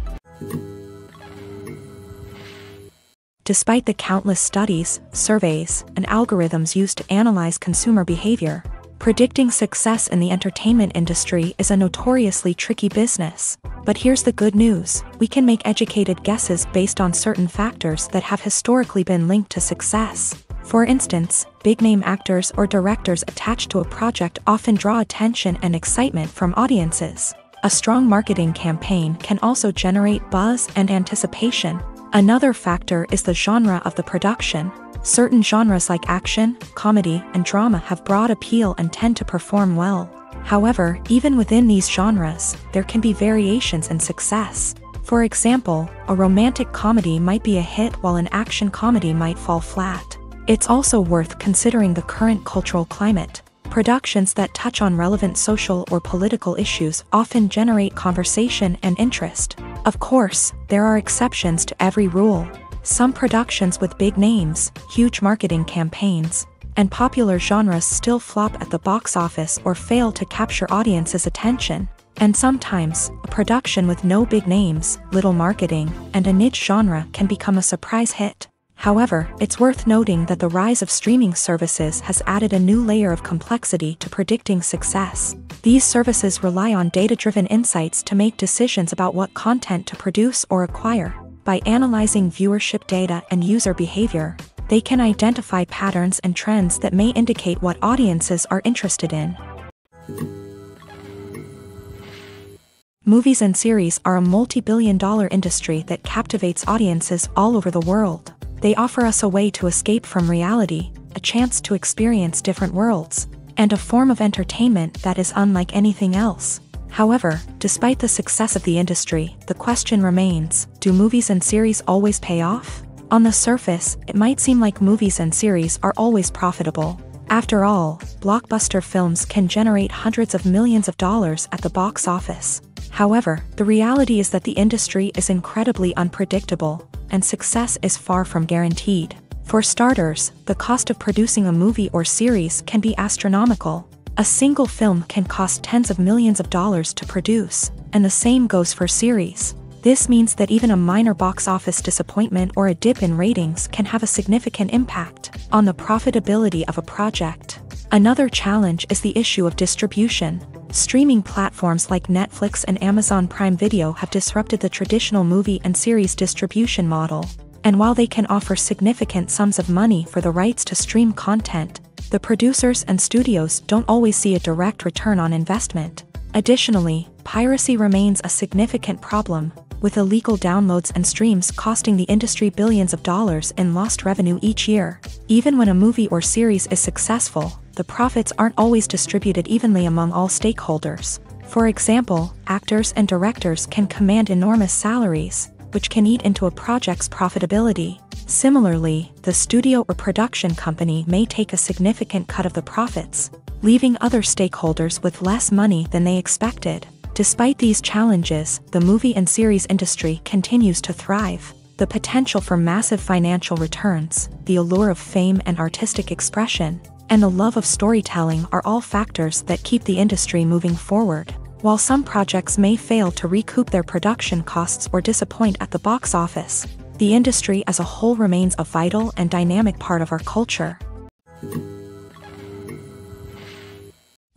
Despite the countless studies, surveys, and algorithms used to analyze consumer behavior, predicting success in the entertainment industry is a notoriously tricky business. But here's the good news: we can make educated guesses based on certain factors that have historically been linked to success. For instance, big-name actors or directors attached to a project often draw attention and excitement from audiences. A strong marketing campaign can also generate buzz and anticipation. Another factor is the genre of the production. Certain genres like action, comedy, and drama have broad appeal and tend to perform well. However, even within these genres, there can be variations in success. For example, a romantic comedy might be a hit while an action comedy might fall flat. It's also worth considering the current cultural climate. Productions that touch on relevant social or political issues often generate conversation and interest. Of course, there are exceptions to every rule. Some productions with big names, huge marketing campaigns, and popular genres still flop at the box office or fail to capture audiences' attention. And sometimes, a production with no big names, little marketing, and a niche genre can become a surprise hit. However, it's worth noting that the rise of streaming services has added a new layer of complexity to predicting success. These services rely on data-driven insights to make decisions about what content to produce or acquire. By analyzing viewership data and user behavior, they can identify patterns and trends that may indicate what audiences are interested in. Movies and series are a multi-billion-dollar industry that captivates audiences all over the world. They offer us a way to escape from reality, a chance to experience different worlds, and a form of entertainment that is unlike anything else. However, despite the success of the industry, the question remains: do movies and series always pay off? On the surface, it might seem like movies and series are always profitable. After all, blockbuster films can generate hundreds of millions of dollars at the box office. However, the reality is that the industry is incredibly unpredictable, and success is far from guaranteed. For starters, the cost of producing a movie or series can be astronomical. A single film can cost tens of millions of dollars to produce, and the same goes for series. This means that even a minor box office disappointment or a dip in ratings can have a significant impact on the profitability of a project. Another challenge is the issue of distribution. Streaming platforms like Netflix and Amazon Prime Video have disrupted the traditional movie and series distribution model. And while they can offer significant sums of money for the rights to stream content, the producers and studios don't always see a direct return on investment. Additionally, piracy remains a significant problem, with illegal downloads and streams costing the industry billions of dollars in lost revenue each year. Even when a movie or series is successful, the profits aren't always distributed evenly among all stakeholders. For example, actors and directors can command enormous salaries, which can eat into a project's profitability. Similarly, the studio or production company may take a significant cut of the profits, leaving other stakeholders with less money than they expected. Despite these challenges, the movie and series industry continues to thrive. The potential for massive financial returns, the allure of fame and artistic expression, and the love of storytelling are all factors that keep the industry moving forward. While some projects may fail to recoup their production costs or disappoint at the box office, the industry as a whole remains a vital and dynamic part of our culture.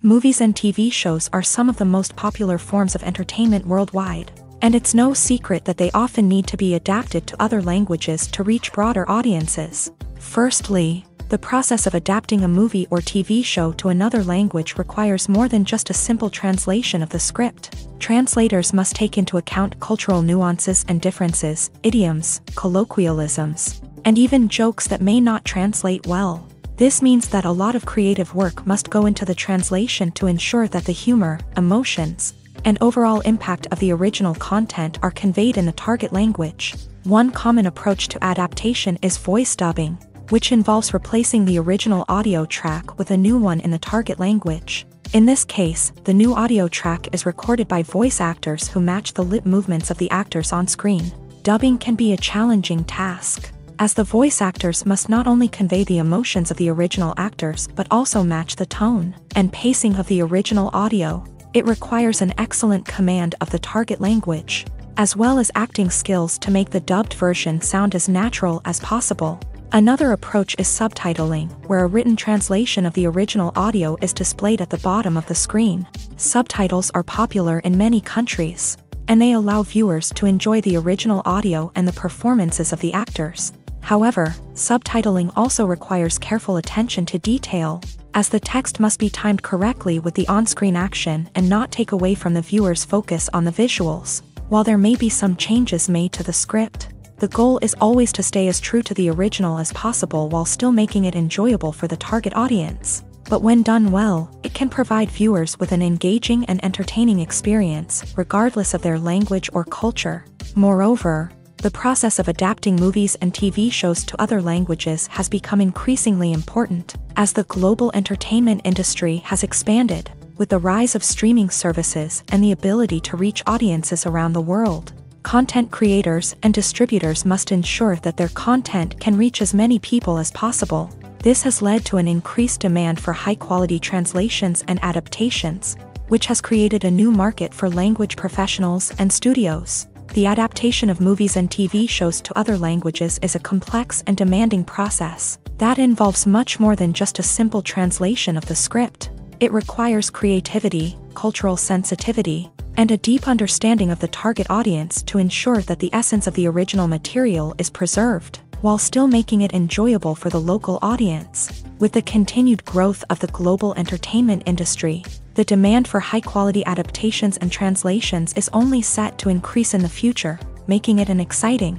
Movies and TV shows are some of the most popular forms of entertainment worldwide. And it's no secret that they often need to be adapted to other languages to reach broader audiences. Firstly, the process of adapting a movie or TV show to another language requires more than just a simple translation of the script. Translators must take into account cultural nuances and differences, idioms, colloquialisms, and even jokes that may not translate well. This means that a lot of creative work must go into the translation to ensure that the humor, emotions, and overall impact of the original content are conveyed in the target language. One common approach to adaptation is voice dubbing, which involves replacing the original audio track with a new one in the target language. In this case, the new audio track is recorded by voice actors who match the lip movements of the actors on screen. Dubbing can be a challenging task, as the voice actors must not only convey the emotions of the original actors but also match the tone and pacing of the original audio. It requires an excellent command of the target language, as well as acting skills to make the dubbed version sound as natural as possible. Another approach is subtitling, where a written translation of the original audio is displayed at the bottom of the screen. Subtitles are popular in many countries, and they allow viewers to enjoy the original audio and the performances of the actors. However, subtitling also requires careful attention to detail, as the text must be timed correctly with the on-screen action and not take away from the viewer's focus on the visuals. While there may be some changes made to the script, the goal is always to stay as true to the original as possible while still making it enjoyable for the target audience. But when done well, it can provide viewers with an engaging and entertaining experience, regardless of their language or culture. Moreover, the process of adapting movies and TV shows to other languages has become increasingly important, as the global entertainment industry has expanded, with the rise of streaming services and the ability to reach audiences around the world. Content creators and distributors must ensure that their content can reach as many people as possible. This has led to an increased demand for high-quality translations and adaptations, which has created a new market for language professionals and studios. The adaptation of movies and TV shows to other languages is a complex and demanding process that involves much more than just a simple translation of the script. It requires creativity, cultural sensitivity, and a deep understanding of the target audience to ensure that the essence of the original material is preserved, while still making it enjoyable for the local audience. With the continued growth of the global entertainment industry, the demand for high-quality adaptations and translations is only set to increase in the future, making it an exciting.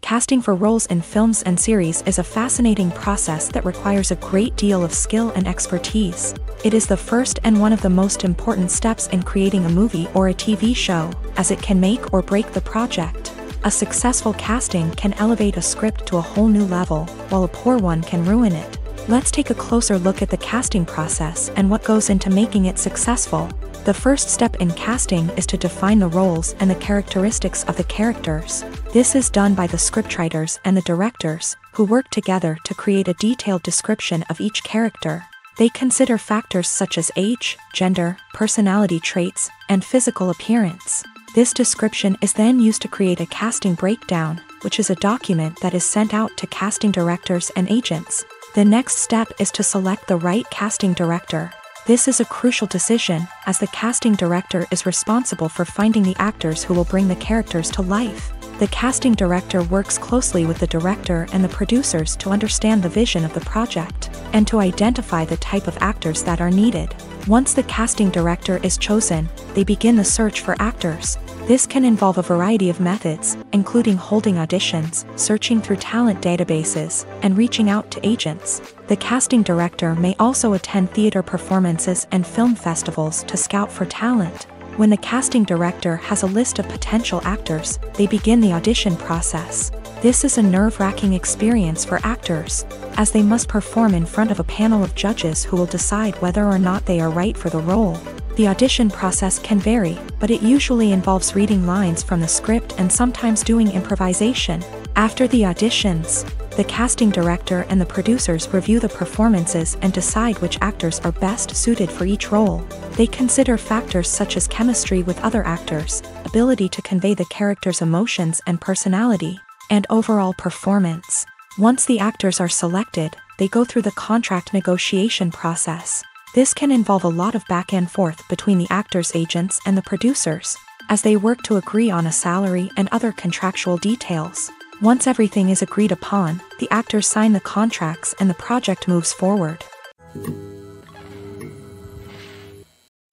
Casting for roles in films and series is a fascinating process that requires a great deal of skill and expertise. It is the first and one of the most important steps in creating a movie or a TV show, as it can make or break the project. A successful casting can elevate a script to a whole new level, while a poor one can ruin it. Let's take a closer look at the casting process and what goes into making it successful. The first step in casting is to define the roles and the characteristics of the characters. This is done by the scriptwriters and the directors, who work together to create a detailed description of each character. They consider factors such as age, gender, personality traits, and physical appearance. This description is then used to create a casting breakdown, which is a document that is sent out to casting directors and agents. The next step is to select the right casting director. This is a crucial decision, as the casting director is responsible for finding the actors who will bring the characters to life. The casting director works closely with the director and the producers to understand the vision of the project, and to identify the type of actors that are needed. Once the casting director is chosen, they begin the search for actors. This can involve a variety of methods, including holding auditions, searching through talent databases, and reaching out to agents. The casting director may also attend theater performances and film festivals to scout for talent. When the casting director has a list of potential actors, they begin the audition process. This is a nerve-wracking experience for actors, as they must perform in front of a panel of judges who will decide whether or not they are right for the role. The audition process can vary, but it usually involves reading lines from the script and sometimes doing improvisation. After the auditions, the casting director and the producers review the performances and decide which actors are best suited for each role. They consider factors such as chemistry with other actors, ability to convey the character's emotions and personality, and overall performance. Once the actors are selected, they go through the contract negotiation process. This can involve a lot of back and forth between the actors' agents and the producers, as they work to agree on a salary and other contractual details. Once everything is agreed upon, the actors sign the contracts and the project moves forward.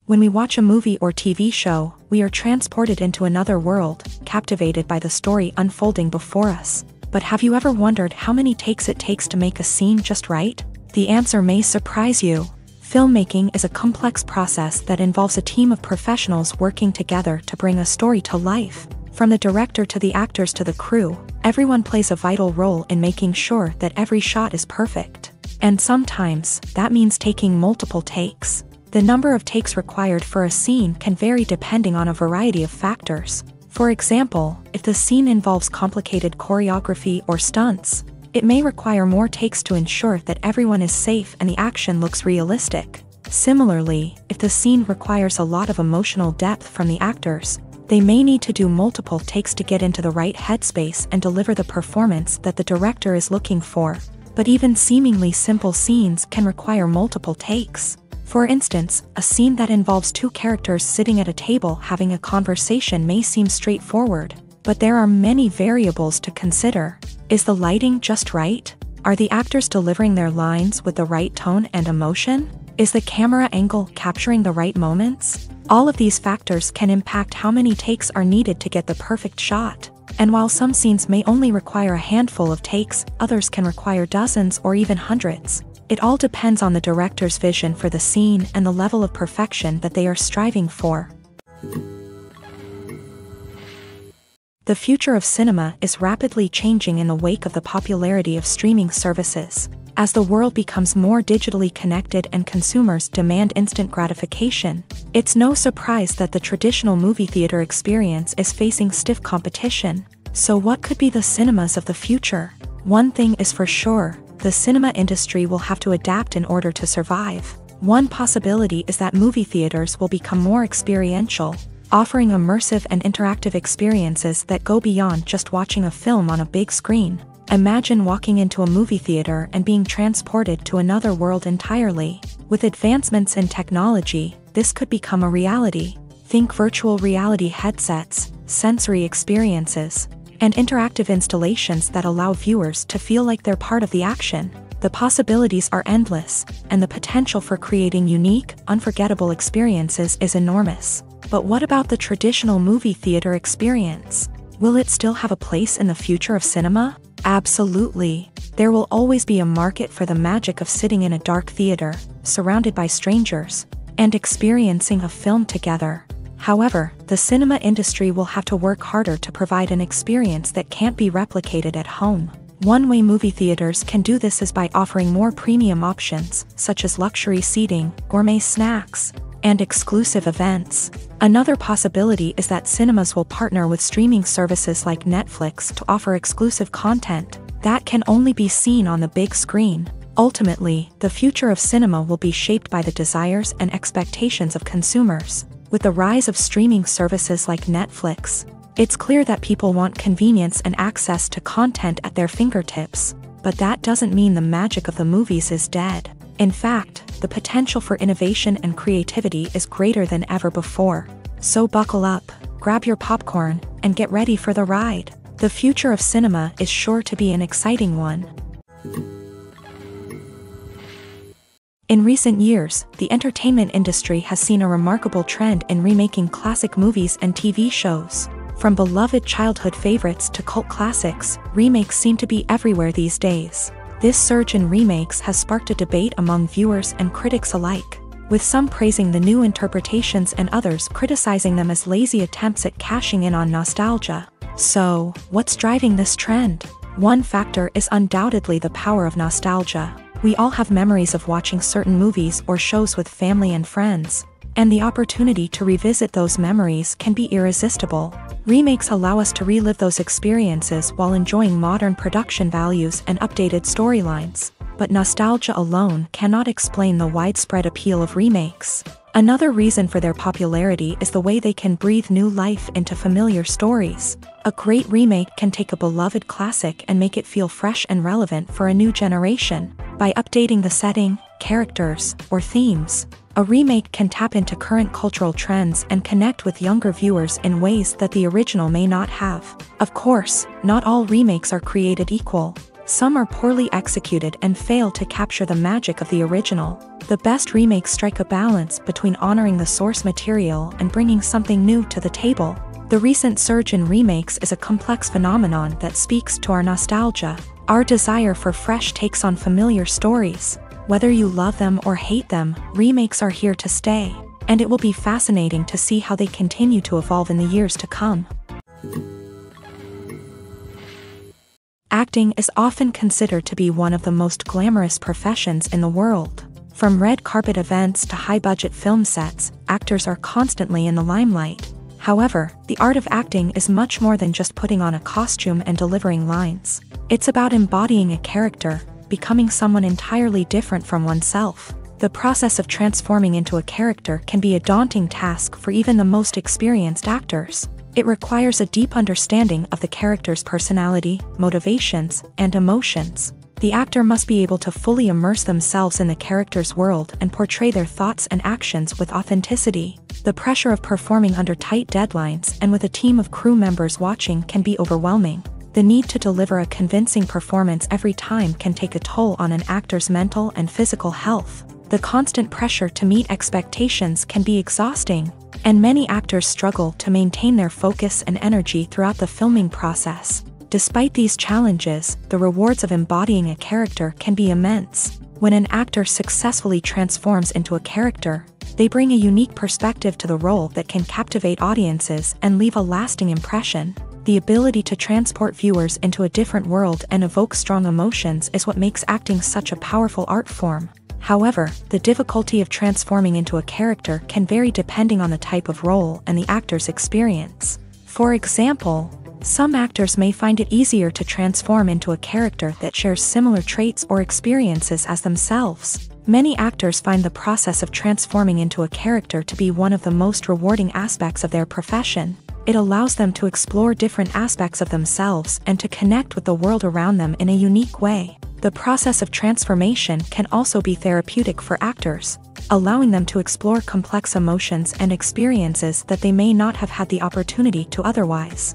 When we watch a movie or TV show, we are transported into another world, captivated by the story unfolding before us. But have you ever wondered how many takes it takes to make a scene just right? The answer may surprise you. Filmmaking is a complex process that involves a team of professionals working together to bring a story to life. From the director to the actors to the crew, everyone plays a vital role in making sure that every shot is perfect. And sometimes, that means taking multiple takes. The number of takes required for a scene can vary depending on a variety of factors. For example, if the scene involves complicated choreography or stunts, it may require more takes to ensure that everyone is safe and the action looks realistic. Similarly, if the scene requires a lot of emotional depth from the actors, they may need to do multiple takes to get into the right headspace and deliver the performance that the director is looking for. But even seemingly simple scenes can require multiple takes. For instance, a scene that involves two characters sitting at a table having a conversation may seem straightforward, but there are many variables to consider. Is the lighting just right? Are the actors delivering their lines with the right tone and emotion? Is the camera angle capturing the right moments? All of these factors can impact how many takes are needed to get the perfect shot. And while some scenes may only require a handful of takes, others can require dozens or even hundreds. It all depends on the director's vision for the scene and the level of perfection that they are striving for. The future of cinema is rapidly changing in the wake of the popularity of streaming services. As the world becomes more digitally connected and consumers demand instant gratification, it's no surprise that the traditional movie theater experience is facing stiff competition. So what could be the cinemas of the future? One thing is for sure. The cinema industry will have to adapt in order to survive. One possibility is that movie theaters will become more experiential, offering immersive and interactive experiences that go beyond just watching a film on a big screen. Imagine walking into a movie theater and being transported to another world entirely. With advancements in technology, this could become a reality. Think virtual reality headsets, sensory experiences, and interactive installations that allow viewers to feel like they're part of the action. The possibilities are endless, and the potential for creating unique, unforgettable experiences is enormous. But what about the traditional movie theater experience? Will it still have a place in the future of cinema? Absolutely. There will always be a market for the magic of sitting in a dark theater, surrounded by strangers, and experiencing a film together. However, the cinema industry will have to work harder to provide an experience that can't be replicated at home. One way movie theaters can do this is by offering more premium options, such as luxury seating, gourmet snacks, and exclusive events. Another possibility is that cinemas will partner with streaming services like Netflix to offer exclusive content that can only be seen on the big screen. Ultimately, the future of cinema will be shaped by the desires and expectations of consumers. With the rise of streaming services like Netflix, it's clear that people want convenience and access to content at their fingertips. But that doesn't mean the magic of the movies is dead. In fact, the potential for innovation and creativity is greater than ever before. So buckle up, grab your popcorn, and get ready for the ride. The future of cinema is sure to be an exciting one. In recent years, the entertainment industry has seen a remarkable trend in remaking classic movies and TV shows. From beloved childhood favorites to cult classics, remakes seem to be everywhere these days. This surge in remakes has sparked a debate among viewers and critics alike, with some praising the new interpretations and others criticizing them as lazy attempts at cashing in on nostalgia. So, what's driving this trend? One factor is undoubtedly the power of nostalgia. We all have memories of watching certain movies or shows with family and friends, and the opportunity to revisit those memories can be irresistible. Remakes allow us to relive those experiences while enjoying modern production values and updated storylines. But nostalgia alone cannot explain the widespread appeal of remakes. Another reason for their popularity is the way they can breathe new life into familiar stories. A great remake can take a beloved classic and make it feel fresh and relevant for a new generation. By updating the setting, characters, or themes, a remake can tap into current cultural trends and connect with younger viewers in ways that the original may not have. Of course, not all remakes are created equal. Some are poorly executed and fail to capture the magic of the original. The best remakes strike a balance between honoring the source material and bringing something new to the table. The recent surge in remakes is a complex phenomenon that speaks to our nostalgia, our desire for fresh takes on familiar stories. Whether you love them or hate them, remakes are here to stay, and it will be fascinating to see how they continue to evolve in the years to come. Acting is often considered to be one of the most glamorous professions in the world. From red carpet events to high-budget film sets, actors are constantly in the limelight. However, the art of acting is much more than just putting on a costume and delivering lines. It's about embodying a character, becoming someone entirely different from oneself. The process of transforming into a character can be a daunting task for even the most experienced actors. It requires a deep understanding of the character's personality, motivations, and emotions. The actor must be able to fully immerse themselves in the character's world and portray their thoughts and actions with authenticity. The pressure of performing under tight deadlines and with a team of crew members watching can be overwhelming. The need to deliver a convincing performance every time can take a toll on an actor's mental and physical health. The constant pressure to meet expectations can be exhausting, and many actors struggle to maintain their focus and energy throughout the filming process. Despite these challenges, the rewards of embodying a character can be immense. When an actor successfully transforms into a character, they bring a unique perspective to the role that can captivate audiences and leave a lasting impression. The ability to transport viewers into a different world and evoke strong emotions is what makes acting such a powerful art form. However, the difficulty of transforming into a character can vary depending on the type of role and the actor's experience. For example, some actors may find it easier to transform into a character that shares similar traits or experiences as themselves. Many actors find the process of transforming into a character to be one of the most rewarding aspects of their profession. It allows them to explore different aspects of themselves and to connect with the world around them in a unique way. The process of transformation can also be therapeutic for actors, allowing them to explore complex emotions and experiences that they may not have had the opportunity to otherwise.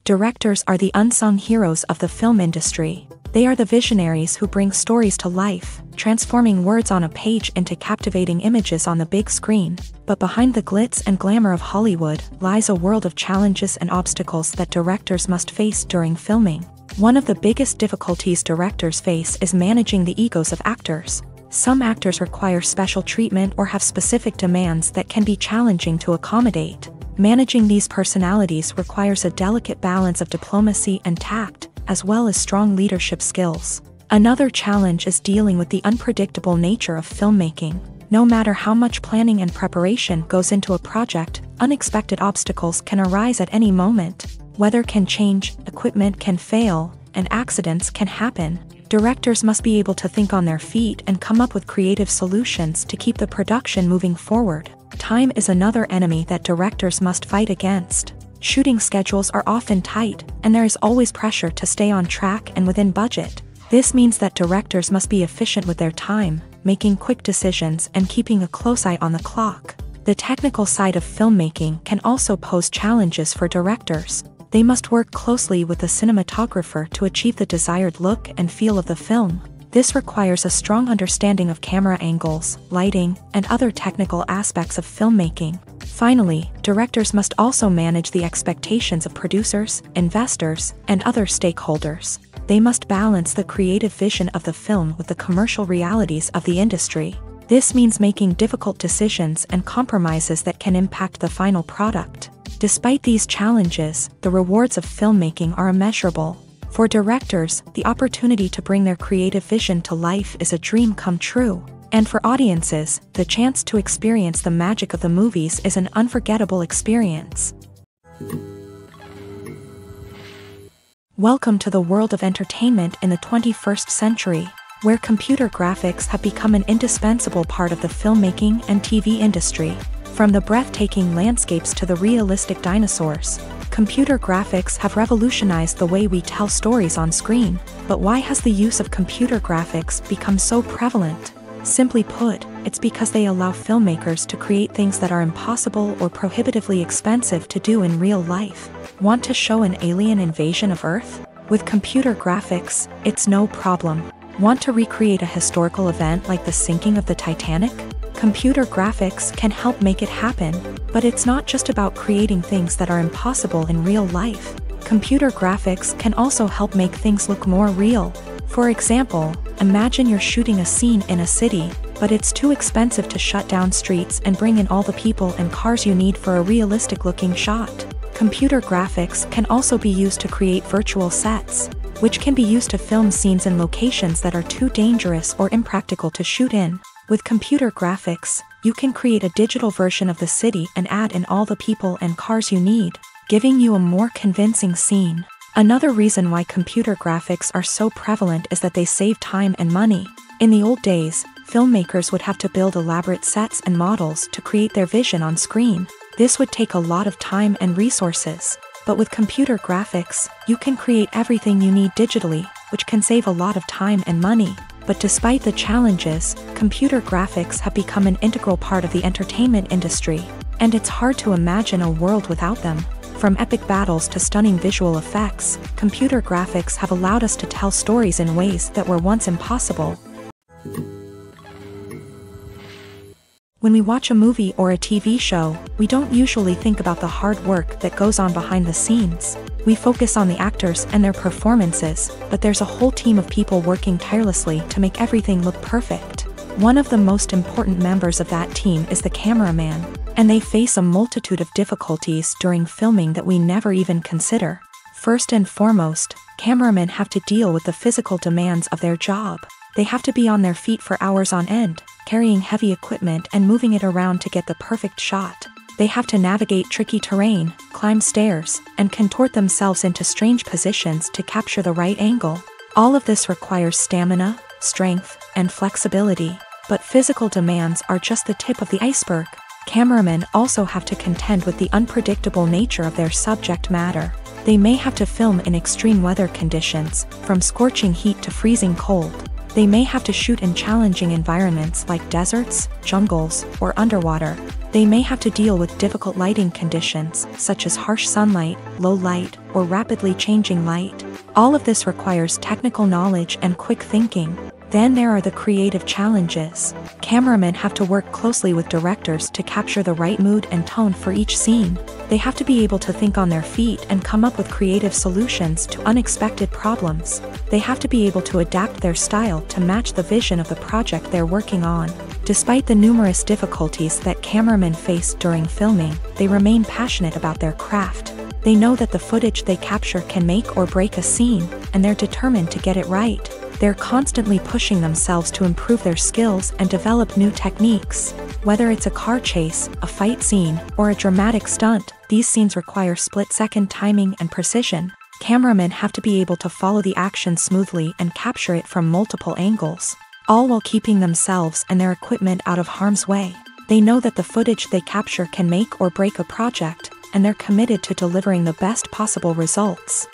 Directors are the unsung heroes of the film industry. They are the visionaries who bring stories to life, transforming words on a page into captivating images on the big screen. But behind the glitz and glamour of Hollywood lies a world of challenges and obstacles that directors must face during filming. One of the biggest difficulties directors face is managing the egos of actors. Some actors require special treatment or have specific demands that can be challenging to accommodate. Managing these personalities requires a delicate balance of diplomacy and tact, as well as strong leadership skills. Another challenge is dealing with the unpredictable nature of filmmaking. No matter how much planning and preparation goes into a project, unexpected obstacles can arise at any moment. Weather can change, equipment can fail, and accidents can happen. Directors must be able to think on their feet and come up with creative solutions to keep the production moving forward. Time is another enemy that directors must fight against. Shooting schedules are often tight, and there is always pressure to stay on track and within budget. This means that directors must be efficient with their time, making quick decisions and keeping a close eye on the clock. The technical side of filmmaking can also pose challenges for directors. They must work closely with the cinematographer to achieve the desired look and feel of the film. This requires a strong understanding of camera angles, lighting, and other technical aspects of filmmaking. Finally, directors must also manage the expectations of producers, investors, and other stakeholders. They must balance the creative vision of the film with the commercial realities of the industry. This means making difficult decisions and compromises that can impact the final product. Despite these challenges, the rewards of filmmaking are immeasurable. For directors, the opportunity to bring their creative vision to life is a dream come true. And for audiences, the chance to experience the magic of the movies is an unforgettable experience. Welcome to the world of entertainment in the 21st century. where computer graphics have become an indispensable part of the filmmaking and TV industry. From the breathtaking landscapes to the realistic dinosaurs, computer graphics have revolutionized the way we tell stories on screen. But why has the use of computer graphics become so prevalent? Simply put, it's because they allow filmmakers to create things that are impossible or prohibitively expensive to do in real life. Want to show an alien invasion of Earth? With computer graphics, it's no problem. Want to recreate a historical event like the sinking of the Titanic? Computer graphics can help make it happen, but it's not just about creating things that are impossible in real life. Computer graphics can also help make things look more real. For example, imagine you're shooting a scene in a city, but it's too expensive to shut down streets and bring in all the people and cars you need for a realistic-looking shot. Computer graphics can also be used to create virtual sets, which can be used to film scenes in locations that are too dangerous or impractical to shoot in. With computer graphics, you can create a digital version of the city and add in all the people and cars you need, giving you a more convincing scene. Another reason why computer graphics are so prevalent is that they save time and money. In the old days, filmmakers would have to build elaborate sets and models to create their vision on screen. This would take a lot of time and resources. But with computer graphics, you can create everything you need digitally, which can save a lot of time and money. But despite the challenges, computer graphics have become an integral part of the entertainment industry, and it's hard to imagine a world without them. From epic battles to stunning visual effects, computer graphics have allowed us to tell stories in ways that were once impossible. When we watch a movie or a TV show, we don't usually think about the hard work that goes on behind the scenes. We focus on the actors and their performances, but there's a whole team of people working tirelessly to make everything look perfect. One of the most important members of that team is the cameraman, and they face a multitude of difficulties during filming that we never even consider. First and foremost, cameramen have to deal with the physical demands of their job. They have to be on their feet for hours on end, carrying heavy equipment and moving it around to get the perfect shot. They have to navigate tricky terrain, climb stairs, and contort themselves into strange positions to capture the right angle. All of this requires stamina, strength, and flexibility. But physical demands are just the tip of the iceberg. Cameramen also have to contend with the unpredictable nature of their subject matter. They may have to film in extreme weather conditions, from scorching heat to freezing cold. They may have to shoot in challenging environments like deserts, jungles, or underwater. They may have to deal with difficult lighting conditions, such as harsh sunlight, low light, or rapidly changing light. All of this requires technical knowledge and quick thinking. Then there are the creative challenges. Cameramen have to work closely with directors to capture the right mood and tone for each scene. They have to be able to think on their feet and come up with creative solutions to unexpected problems. They have to be able to adapt their style to match the vision of the project they're working on. Despite the numerous difficulties that cameramen face during filming, they remain passionate about their craft. They know that the footage they capture can make or break a scene, and they're determined to get it right. They're constantly pushing themselves to improve their skills and develop new techniques. Whether it's a car chase, a fight scene, or a dramatic stunt, these scenes require split-second timing and precision. Cameramen have to be able to follow the action smoothly and capture it from multiple angles, all while keeping themselves and their equipment out of harm's way. They know that the footage they capture can make or break a project, and they're committed to delivering the best possible results.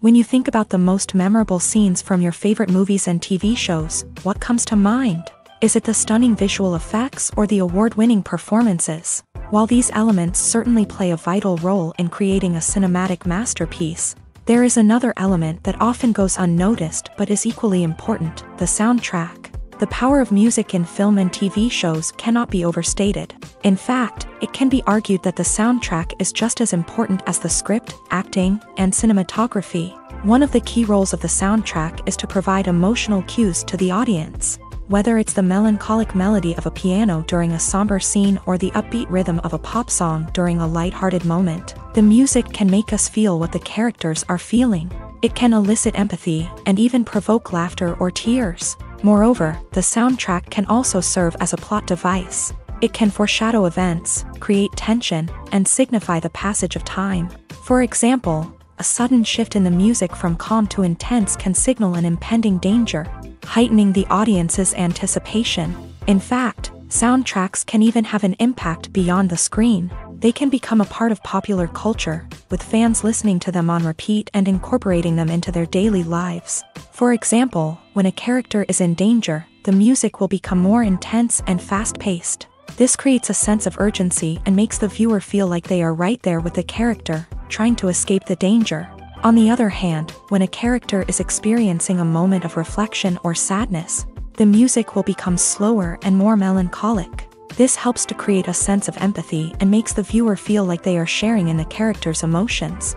When you think about the most memorable scenes from your favorite movies and TV shows, what comes to mind? Is it the stunning visual effects or the award-winning performances? While these elements certainly play a vital role in creating a cinematic masterpiece, there is another element that often goes unnoticed but is equally important: the soundtrack. The power of music in film and TV shows cannot be overstated. In fact, it can be argued that the soundtrack is just as important as the script, acting, and cinematography. One of the key roles of the soundtrack is to provide emotional cues to the audience. Whether it's the melancholic melody of a piano during a somber scene or the upbeat rhythm of a pop song during a lighthearted moment, the music can make us feel what the characters are feeling. It can elicit empathy and even provoke laughter or tears. Moreover, the soundtrack can also serve as a plot device. It can foreshadow events, create tension, and signify the passage of time. For example, a sudden shift in the music from calm to intense can signal an impending danger, heightening the audience's anticipation. In fact, soundtracks can even have an impact beyond the screen. They can become a part of popular culture, with fans listening to them on repeat and incorporating them into their daily lives. For example, when a character is in danger, the music will become more intense and fast-paced. This creates a sense of urgency and makes the viewer feel like they are right there with the character, trying to escape the danger. On the other hand, when a character is experiencing a moment of reflection or sadness, the music will become slower and more melancholic. This helps to create a sense of empathy and makes the viewer feel like they are sharing in the character's emotions.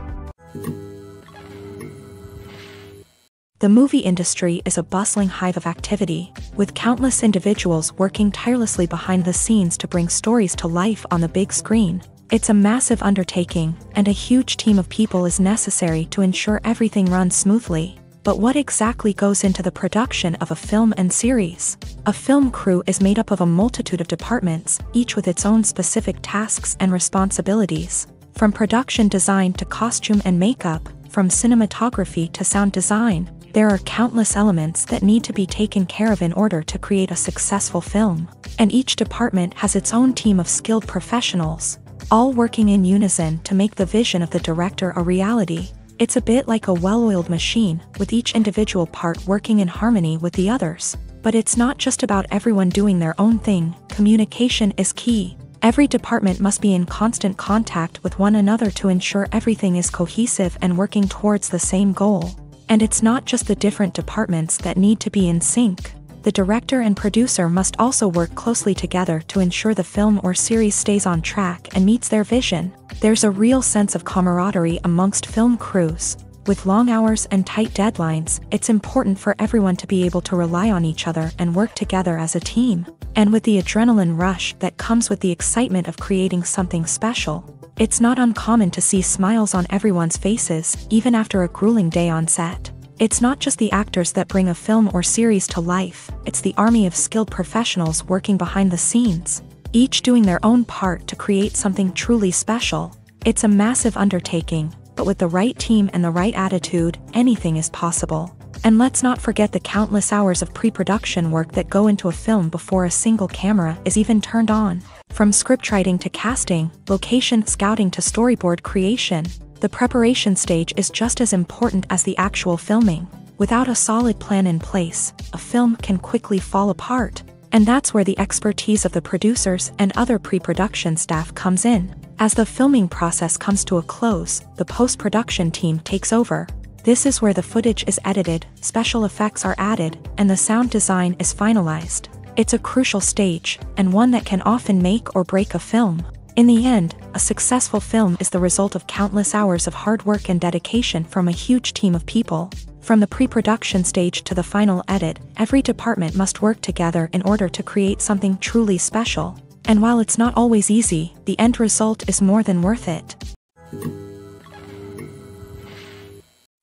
The movie industry is a bustling hive of activity, with countless individuals working tirelessly behind the scenes to bring stories to life on the big screen. It's a massive undertaking, and a huge team of people is necessary to ensure everything runs smoothly. But what exactly goes into the production of a film and series? A film crew is made up of a multitude of departments, each with its own specific tasks and responsibilities. From production design to costume and makeup, from cinematography to sound design, there are countless elements that need to be taken care of in order to create a successful film. And each department has its own team of skilled professionals, all working in unison to make the vision of the director a reality. It's a bit like a well-oiled machine, with each individual part working in harmony with the others. But it's not just about everyone doing their own thing. Communication is key. Every department must be in constant contact with one another to ensure everything is cohesive and working towards the same goal. And it's not just the different departments that need to be in sync. The director and producer must also work closely together to ensure the film or series stays on track and meets their vision. There's a real sense of camaraderie amongst film crews. With long hours and tight deadlines, it's important for everyone to be able to rely on each other and work together as a team. And with the adrenaline rush that comes with the excitement of creating something special, it's not uncommon to see smiles on everyone's faces, even after a grueling day on set. It's not just the actors that bring a film or series to life, it's the army of skilled professionals working behind the scenes, each doing their own part to create something truly special. It's a massive undertaking, but with the right team and the right attitude, anything is possible. And let's not forget the countless hours of pre-production work that go into a film before a single camera is even turned on. From scriptwriting to casting, location scouting to storyboard creation, the preparation stage is just as important as the actual filming. Without a solid plan in place, a film can quickly fall apart. And that's where the expertise of the producers and other pre-production staff comes in. As the filming process comes to a close, the post-production team takes over. This is where the footage is edited, special effects are added, and the sound design is finalized. It's a crucial stage, and one that can often make or break a film. In the end, a successful film is the result of countless hours of hard work and dedication from a huge team of people. From the pre-production stage to the final edit, every department must work together in order to create something truly special. And while it's not always easy, the end result is more than worth it.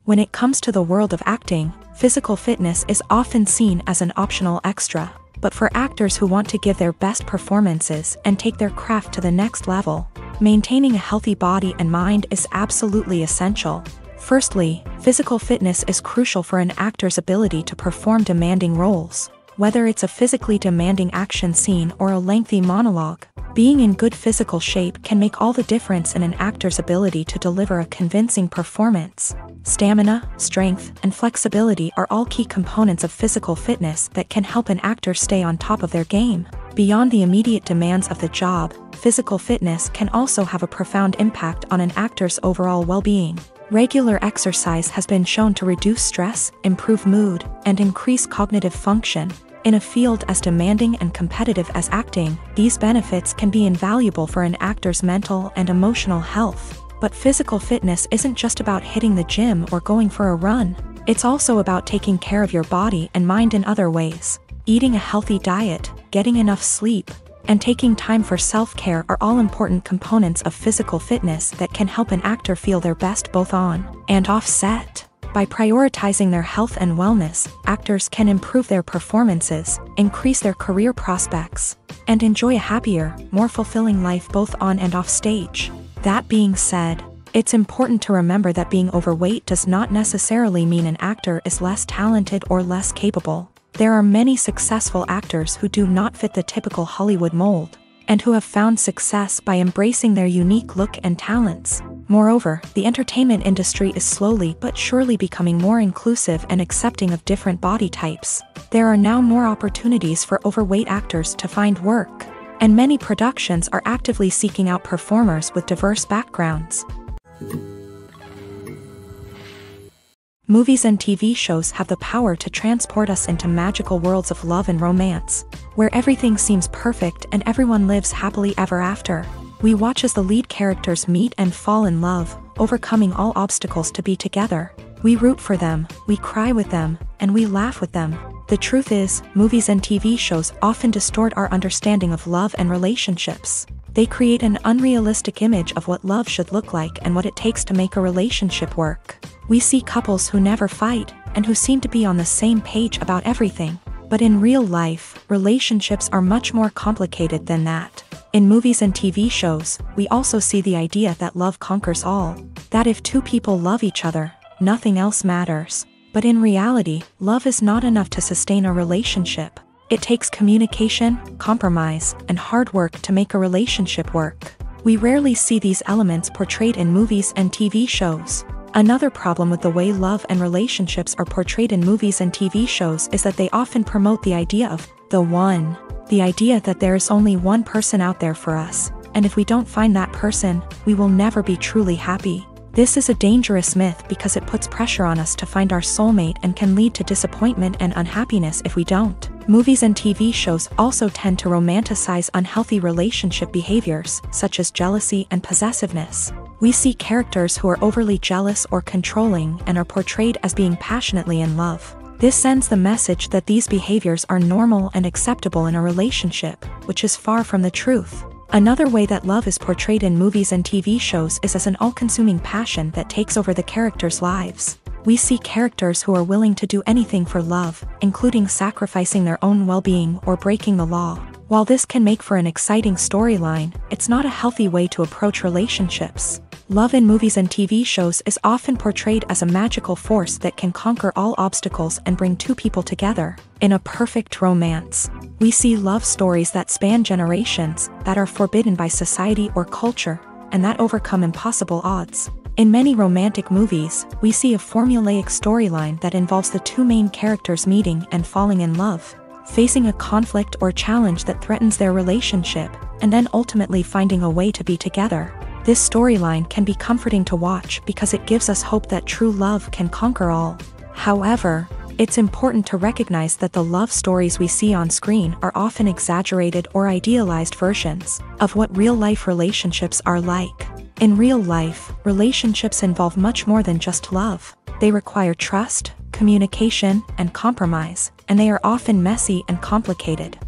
When it comes to the world of acting, physical fitness is often seen as an optional extra. But for actors who want to give their best performances and take their craft to the next level, maintaining a healthy body and mind is absolutely essential. Firstly, physical fitness is crucial for an actor's ability to perform demanding roles. Whether it's a physically demanding action scene or a lengthy monologue, being in good physical shape can make all the difference in an actor's ability to deliver a convincing performance. Stamina, strength, and flexibility are all key components of physical fitness that can help an actor stay on top of their game. Beyond the immediate demands of the job, physical fitness can also have a profound impact on an actor's overall well-being. Regular exercise has been shown to reduce stress, improve mood, and increase cognitive function. In a field as demanding and competitive as acting, these benefits can be invaluable for an actor's mental and emotional health. But physical fitness isn't just about hitting the gym or going for a run. It's also about taking care of your body and mind in other ways. Eating a healthy diet, getting enough sleep, and taking time for self-care are all important components of physical fitness that can help an actor feel their best both on and off set. By prioritizing their health and wellness, actors can improve their performances, increase their career prospects, and enjoy a happier, more fulfilling life both on and off stage. That being said, It's important to remember that being overweight does not necessarily mean an actor is less talented or less capable. There are many successful actors who do not fit the typical Hollywood mold, and who have found success by embracing their unique look and talents. Moreover, the entertainment industry is slowly but surely becoming more inclusive and accepting of different body types. There are now more opportunities for overweight actors to find work, and many productions are actively seeking out performers with diverse backgrounds. Movies and TV shows have the power to transport us into magical worlds of love and romance, where everything seems perfect and everyone lives happily ever after. We watch as the lead characters meet and fall in love, overcoming all obstacles to be together. We root for them, we cry with them, and we laugh with them. The truth is, movies and TV shows often distort our understanding of love and relationships. They create an unrealistic image of what love should look like and what it takes to make a relationship work. We see couples who never fight, and who seem to be on the same page about everything. But in real life, relationships are much more complicated than that. In movies and TV shows, we also see the idea that love conquers all. That if two people love each other, nothing else matters. But in reality, love is not enough to sustain a relationship. It takes communication, compromise, and hard work to make a relationship work. We rarely see these elements portrayed in movies and TV shows. Another problem with the way love and relationships are portrayed in movies and TV shows is that they often promote the idea of the one. The idea that there is only one person out there for us, and if we don't find that person, we will never be truly happy. This is a dangerous myth because it puts pressure on us to find our soulmate and can lead to disappointment and unhappiness if we don't. Movies and TV shows also tend to romanticize unhealthy relationship behaviors, such as jealousy and possessiveness. We see characters who are overly jealous or controlling and are portrayed as being passionately in love. This sends the message that these behaviors are normal and acceptable in a relationship, which is far from the truth. Another way that love is portrayed in movies and TV shows is as an all-consuming passion that takes over the characters' lives. We see characters who are willing to do anything for love, including sacrificing their own well-being or breaking the law. While this can make for an exciting storyline, it's not a healthy way to approach relationships. Love in movies and TV shows is often portrayed as a magical force that can conquer all obstacles and bring two people together in a perfect romance. We see love stories that span generations, that are forbidden by society or culture, and that overcome impossible odds. In many romantic movies, we see a formulaic storyline that involves the two main characters meeting and falling in love, facing a conflict or challenge that threatens their relationship, and then ultimately finding a way to be together. This storyline can be comforting to watch because it gives us hope that true love can conquer all. However, it's important to recognize that the love stories we see on screen are often exaggerated or idealized versions of what real-life relationships are like. In real life, relationships involve much more than just love. They require trust, communication, and compromise, and they are often messy and complicated.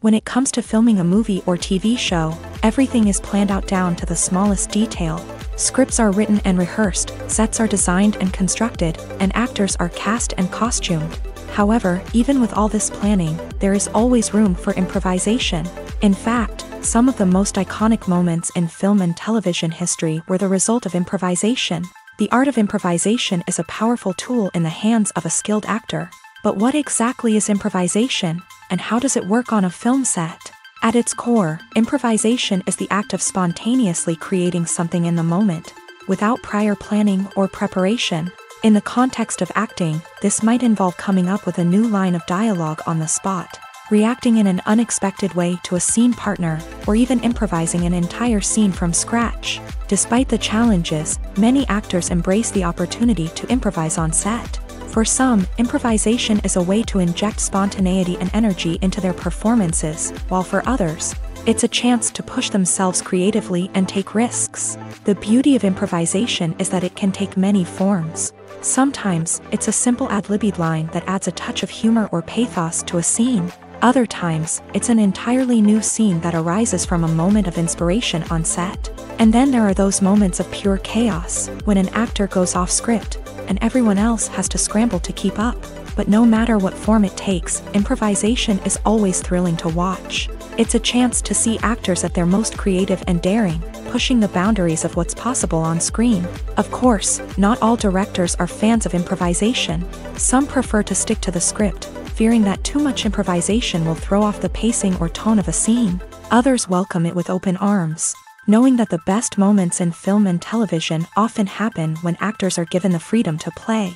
When it comes to filming a movie or TV show, everything is planned out down to the smallest detail. Scripts are written and rehearsed, sets are designed and constructed, and actors are cast and costumed. However, even with all this planning, there is always room for improvisation. In fact, some of the most iconic moments in film and television history were the result of improvisation. The art of improvisation is a powerful tool in the hands of a skilled actor. But what exactly is improvisation, and how does it work on a film set? At its core, improvisation is the act of spontaneously creating something in the moment, without prior planning or preparation. In the context of acting, this might involve coming up with a new line of dialogue on the spot, reacting in an unexpected way to a scene partner, or even improvising an entire scene from scratch. Despite the challenges, many actors embrace the opportunity to improvise on set. For some, improvisation is a way to inject spontaneity and energy into their performances, while for others, it's a chance to push themselves creatively and take risks. The beauty of improvisation is that it can take many forms. Sometimes, it's a simple ad-libbed line that adds a touch of humor or pathos to a scene. Other times, it's an entirely new scene that arises from a moment of inspiration on set. And then there are those moments of pure chaos, when an actor goes off script, and everyone else has to scramble to keep up. But no matter what form it takes, improvisation is always thrilling to watch. It's a chance to see actors at their most creative and daring, pushing the boundaries of what's possible on screen. Of course, not all directors are fans of improvisation. Some prefer to stick to the script, fearing that too much improvisation will throw off the pacing or tone of a scene. Others welcome it with open arms, knowing that the best moments in film and television often happen when actors are given the freedom to play.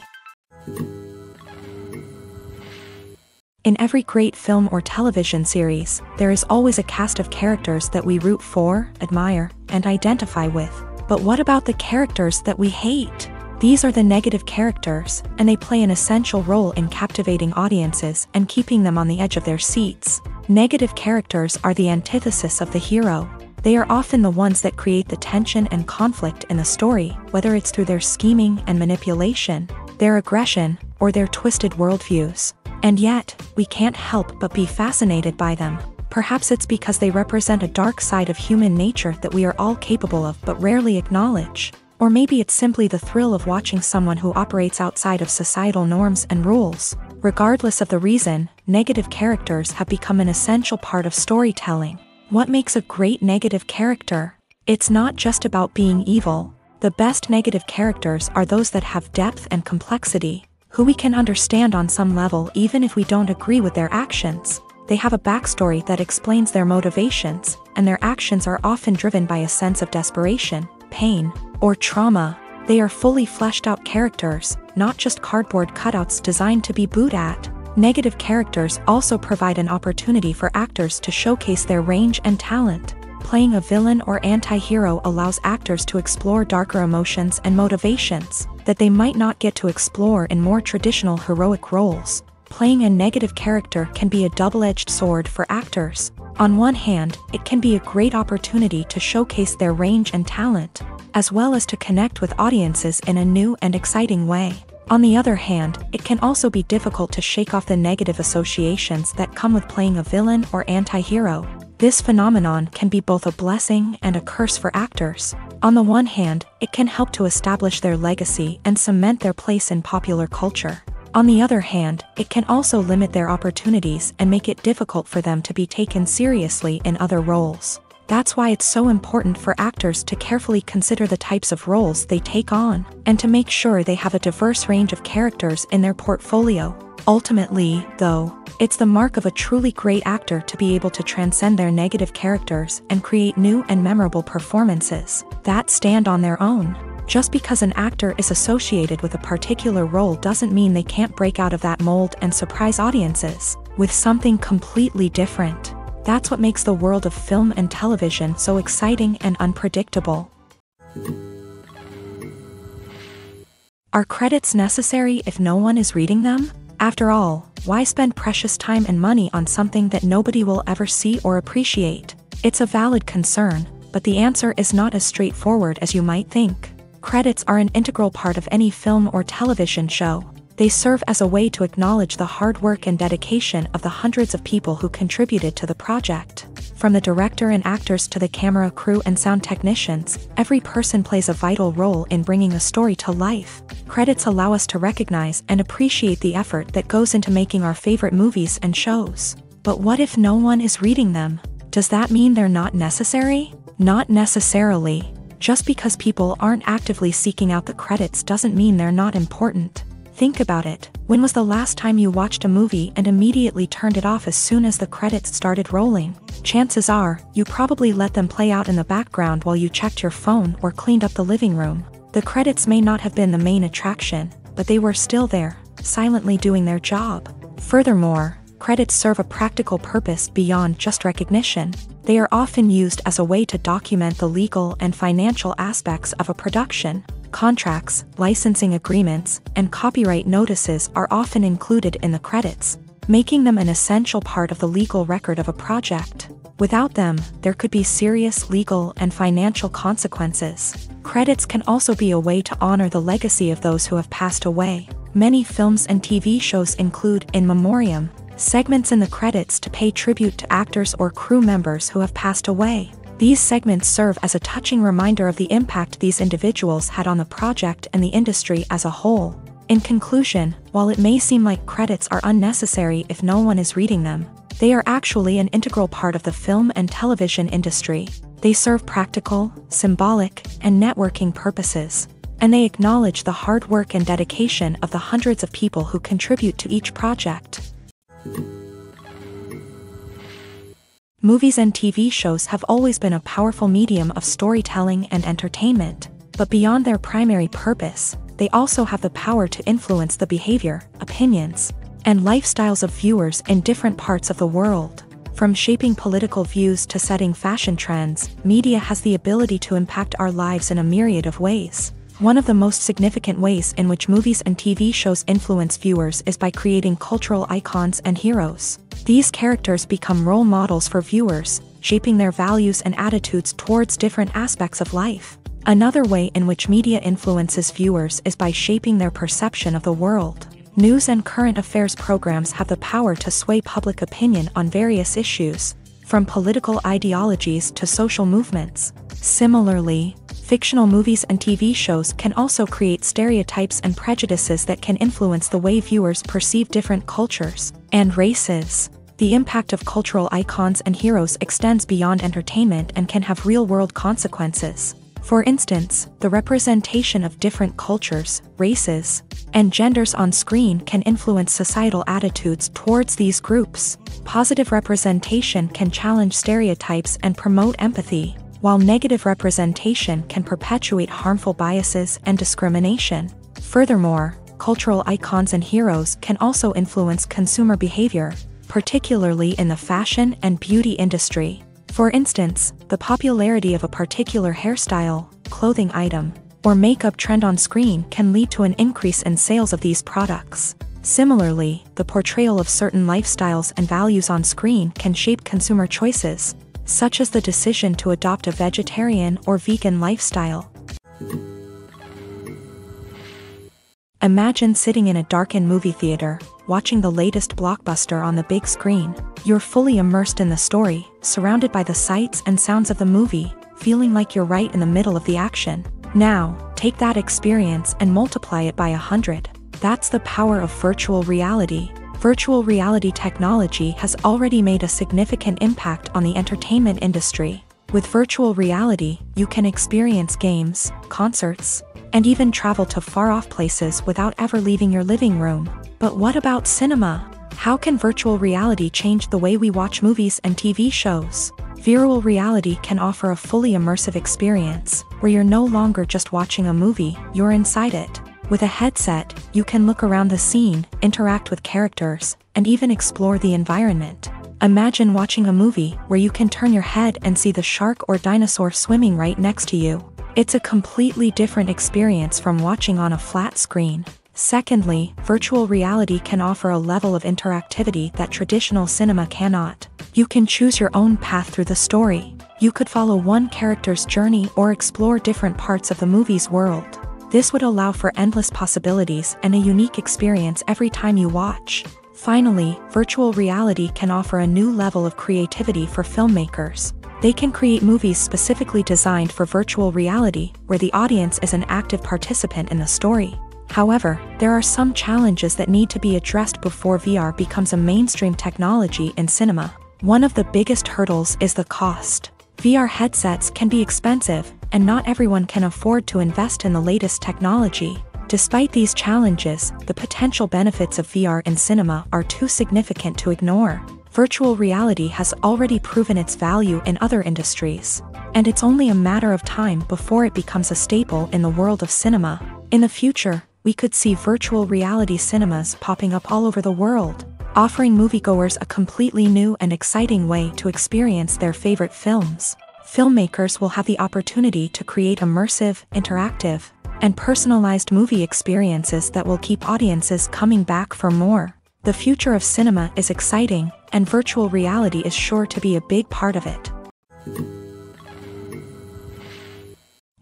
In every great film or television series, there is always a cast of characters that we root for, admire, and identify with. But what about the characters that we hate? These are the negative characters, and they play an essential role in captivating audiences and keeping them on the edge of their seats. Negative characters are the antithesis of the hero. They are often the ones that create the tension and conflict in the story, whether it's through their scheming and manipulation, their aggression, or their twisted worldviews. And yet, we can't help but be fascinated by them. Perhaps it's because they represent a dark side of human nature that we are all capable of but rarely acknowledge. Or maybe it's simply the thrill of watching someone who operates outside of societal norms and rules. Regardless of the reason, negative characters have become an essential part of storytelling. What makes a great negative character? It's not just about being evil. The best negative characters are those that have depth and complexity, who we can understand on some level even if we don't agree with their actions. They have a backstory that explains their motivations, and their actions are often driven by a sense of desperation, pain, or trauma. They are fully fleshed out characters, not just cardboard cutouts designed to be booed at. Negative characters also provide an opportunity for actors to showcase their range and talent. Playing a villain or anti-hero allows actors to explore darker emotions and motivations that they might not get to explore in more traditional heroic roles. Playing a negative character can be a double-edged sword for actors. On one hand, it can be a great opportunity to showcase their range and talent, as well as to connect with audiences in a new and exciting way. On the other hand, it can also be difficult to shake off the negative associations that come with playing a villain or anti-hero. This phenomenon can be both a blessing and a curse for actors. On the one hand, it can help to establish their legacy and cement their place in popular culture. On the other hand, it can also limit their opportunities and make it difficult for them to be taken seriously in other roles. That's why it's so important for actors to carefully consider the types of roles they take on, and to make sure they have a diverse range of characters in their portfolio. Ultimately, though, it's the mark of a truly great actor to be able to transcend their negative characters and create new and memorable performances that stand on their own. Just because an actor is associated with a particular role doesn't mean they can't break out of that mold and surprise audiences with something completely different. That's what makes the world of film and television so exciting and unpredictable. Are credits necessary if no one is reading them? After all, why spend precious time and money on something that nobody will ever see or appreciate? It's a valid concern, but the answer is not as straightforward as you might think. Credits are an integral part of any film or television show. They serve as a way to acknowledge the hard work and dedication of the hundreds of people who contributed to the project. From the director and actors to the camera crew and sound technicians, every person plays a vital role in bringing a story to life. Credits allow us to recognize and appreciate the effort that goes into making our favorite movies and shows. But what if no one is reading them? Does that mean they're not necessary? Not necessarily. Just because people aren't actively seeking out the credits doesn't mean they're not important. Think about it. When was the last time you watched a movie and immediately turned it off as soon as the credits started rolling? Chances are, you probably let them play out in the background while you checked your phone or cleaned up the living room. The credits may not have been the main attraction, but they were still there, silently doing their job. Furthermore, credits serve a practical purpose beyond just recognition. They are often used as a way to document the legal and financial aspects of a production. Contracts, licensing agreements, and copyright notices are often included in the credits, making them an essential part of the legal record of a project. Without them, there could be serious legal and financial consequences. Credits can also be a way to honor the legacy of those who have passed away. Many films and TV shows include in memoriam segments in the credits to pay tribute to actors or crew members who have passed away. These segments serve as a touching reminder of the impact these individuals had on the project and the industry as a whole. In conclusion, while it may seem like credits are unnecessary if no one is reading them, They are actually an integral part of the film and television industry. They serve practical, symbolic, and networking purposes, and they acknowledge the hard work and dedication of the hundreds of people who contribute to each project. Movies and TV shows have always been a powerful medium of storytelling and entertainment, but beyond their primary purpose, they also have the power to influence the behavior, opinions, and lifestyles of viewers in different parts of the world. From shaping political views to setting fashion trends, media has the ability to impact our lives in a myriad of ways. One of the most significant ways in which movies and TV shows influence viewers is by creating cultural icons and heroes. These characters become role models for viewers, shaping their values and attitudes towards different aspects of life. Another way in which media influences viewers is by shaping their perception of the world. News and current affairs programs have the power to sway public opinion on various issues, from political ideologies to social movements. Similarly, fictional movies and TV shows can also create stereotypes and prejudices that can influence the way viewers perceive different cultures and races. The impact of cultural icons and heroes extends beyond entertainment and can have real-world consequences. For instance, the representation of different cultures, races, and genders on screen can influence societal attitudes towards these groups. Positive representation can challenge stereotypes and promote empathy, while negative representation can perpetuate harmful biases and discrimination. Furthermore, cultural icons and heroes can also influence consumer behavior, particularly in the fashion and beauty industry. For instance, the popularity of a particular hairstyle, clothing item, or makeup trend on screen can lead to an increase in sales of these products. Similarly, the portrayal of certain lifestyles and values on screen can shape consumer choices, such as the decision to adopt a vegetarian or vegan lifestyle. Imagine sitting in a darkened movie theater, watching the latest blockbuster on the big screen. You're fully immersed in the story, surrounded by the sights and sounds of the movie, feeling like you're right in the middle of the action. Now, take that experience and multiply it by 100. That's the power of virtual reality. Virtual reality technology has already made a significant impact on the entertainment industry. With virtual reality, you can experience games, concerts, and even travel to far-off places without ever leaving your living room. But what about cinema? How can virtual reality change the way we watch movies and TV shows? Virtual reality can offer a fully immersive experience, where you're no longer just watching a movie, you're inside it. With a headset, you can look around the scene, interact with characters, and even explore the environment. Imagine watching a movie where you can turn your head and see the shark or dinosaur swimming right next to you. It's a completely different experience from watching on a flat screen. Secondly, virtual reality can offer a level of interactivity that traditional cinema cannot. You can choose your own path through the story. You could follow one character's journey or explore different parts of the movie's world. This would allow for endless possibilities and a unique experience every time you watch. Finally, virtual reality can offer a new level of creativity for filmmakers. They can create movies specifically designed for virtual reality, where the audience is an active participant in the story. However, there are some challenges that need to be addressed before VR becomes a mainstream technology in cinema. One of the biggest hurdles is the cost. VR headsets can be expensive, and not everyone can afford to invest in the latest technology. Despite these challenges, the potential benefits of VR in cinema are too significant to ignore. Virtual reality has already proven its value in other industries, and it's only a matter of time before it becomes a staple in the world of cinema. In the future, we could see virtual reality cinemas popping up all over the world, offering moviegoers a completely new and exciting way to experience their favorite films. Filmmakers will have the opportunity to create immersive, interactive, and personalized movie experiences that will keep audiences coming back for more. The future of cinema is exciting, and virtual reality is sure to be a big part of it.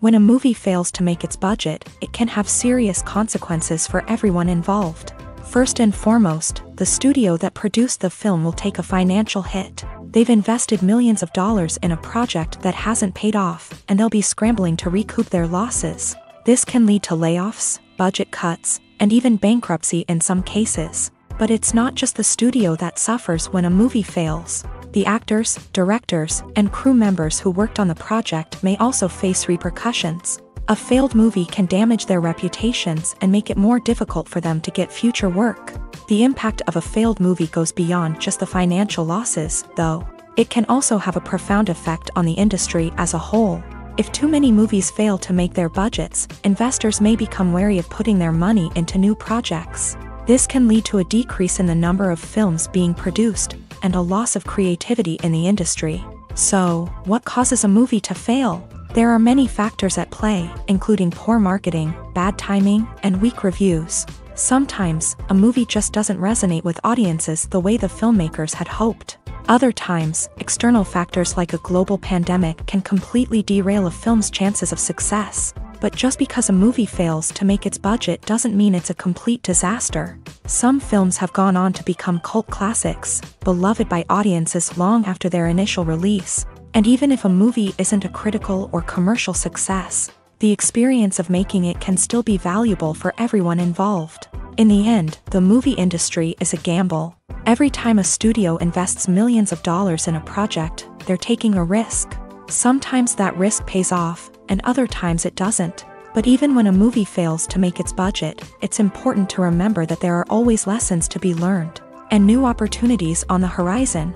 When a movie fails to make its budget, it can have serious consequences for everyone involved. First and foremost, the studio that produced the film will take a financial hit. They've invested millions of dollars in a project that hasn't paid off, and they'll be scrambling to recoup their losses. This can lead to layoffs, budget cuts, and even bankruptcy in some cases. But it's not just the studio that suffers when a movie fails. The actors, directors, and crew members who worked on the project may also face repercussions. A failed movie can damage their reputations and make it more difficult for them to get future work. The impact of a failed movie goes beyond just the financial losses, though. It can also have a profound effect on the industry as a whole. If too many movies fail to make their budgets, investors may become wary of putting their money into new projects. This can lead to a decrease in the number of films being produced, and a loss of creativity in the industry. So, what causes a movie to fail? There are many factors at play, including poor marketing, bad timing, and weak reviews. Sometimes, a movie just doesn't resonate with audiences the way the filmmakers had hoped. Other times, external factors like a global pandemic can completely derail a film's chances of success. But just because a movie fails to make its budget doesn't mean it's a complete disaster. Some films have gone on to become cult classics, beloved by audiences long after their initial release. And even if a movie isn't a critical or commercial success, the experience of making it can still be valuable for everyone involved. In the end, the movie industry is a gamble. Every time a studio invests millions of dollars in a project, they're taking a risk. Sometimes that risk pays off, and other times it doesn't. But even when a movie fails to make its budget, it's important to remember that there are always lessons to be learned, and new opportunities on the horizon.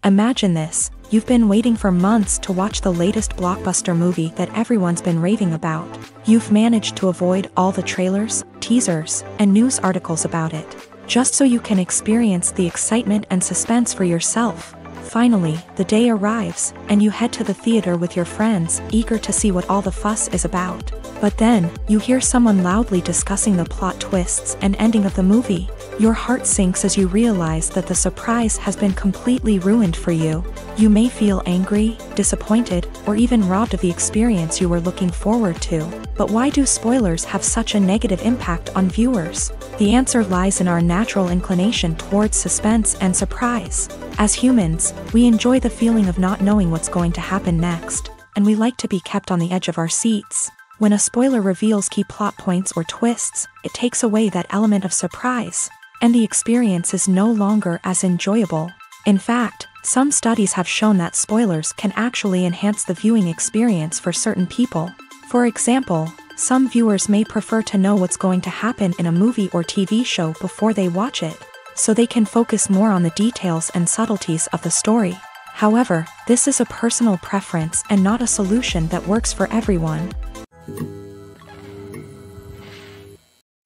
Imagine this: you've been waiting for months to watch the latest blockbuster movie that everyone's been raving about. You've managed to avoid all the trailers, teasers, and news articles about it, just so you can experience the excitement and suspense for yourself. Finally, the day arrives, and you head to the theater with your friends, eager to see what all the fuss is about. But then, you hear someone loudly discussing the plot twists and ending of the movie. Your heart sinks as you realize that the surprise has been completely ruined for you. You may feel angry, disappointed, or even robbed of the experience you were looking forward to. But why do spoilers have such a negative impact on viewers? The answer lies in our natural inclination towards suspense and surprise. As humans, we enjoy the feeling of not knowing what's going to happen next, and we like to be kept on the edge of our seats. When a spoiler reveals key plot points or twists, it takes away that element of surprise, and the experience is no longer as enjoyable. In fact, some studies have shown that spoilers can actually enhance the viewing experience for certain people. For example, some viewers may prefer to know what's going to happen in a movie or TV show before they watch it, so they can focus more on the details and subtleties of the story. However, this is a personal preference and not a solution that works for everyone.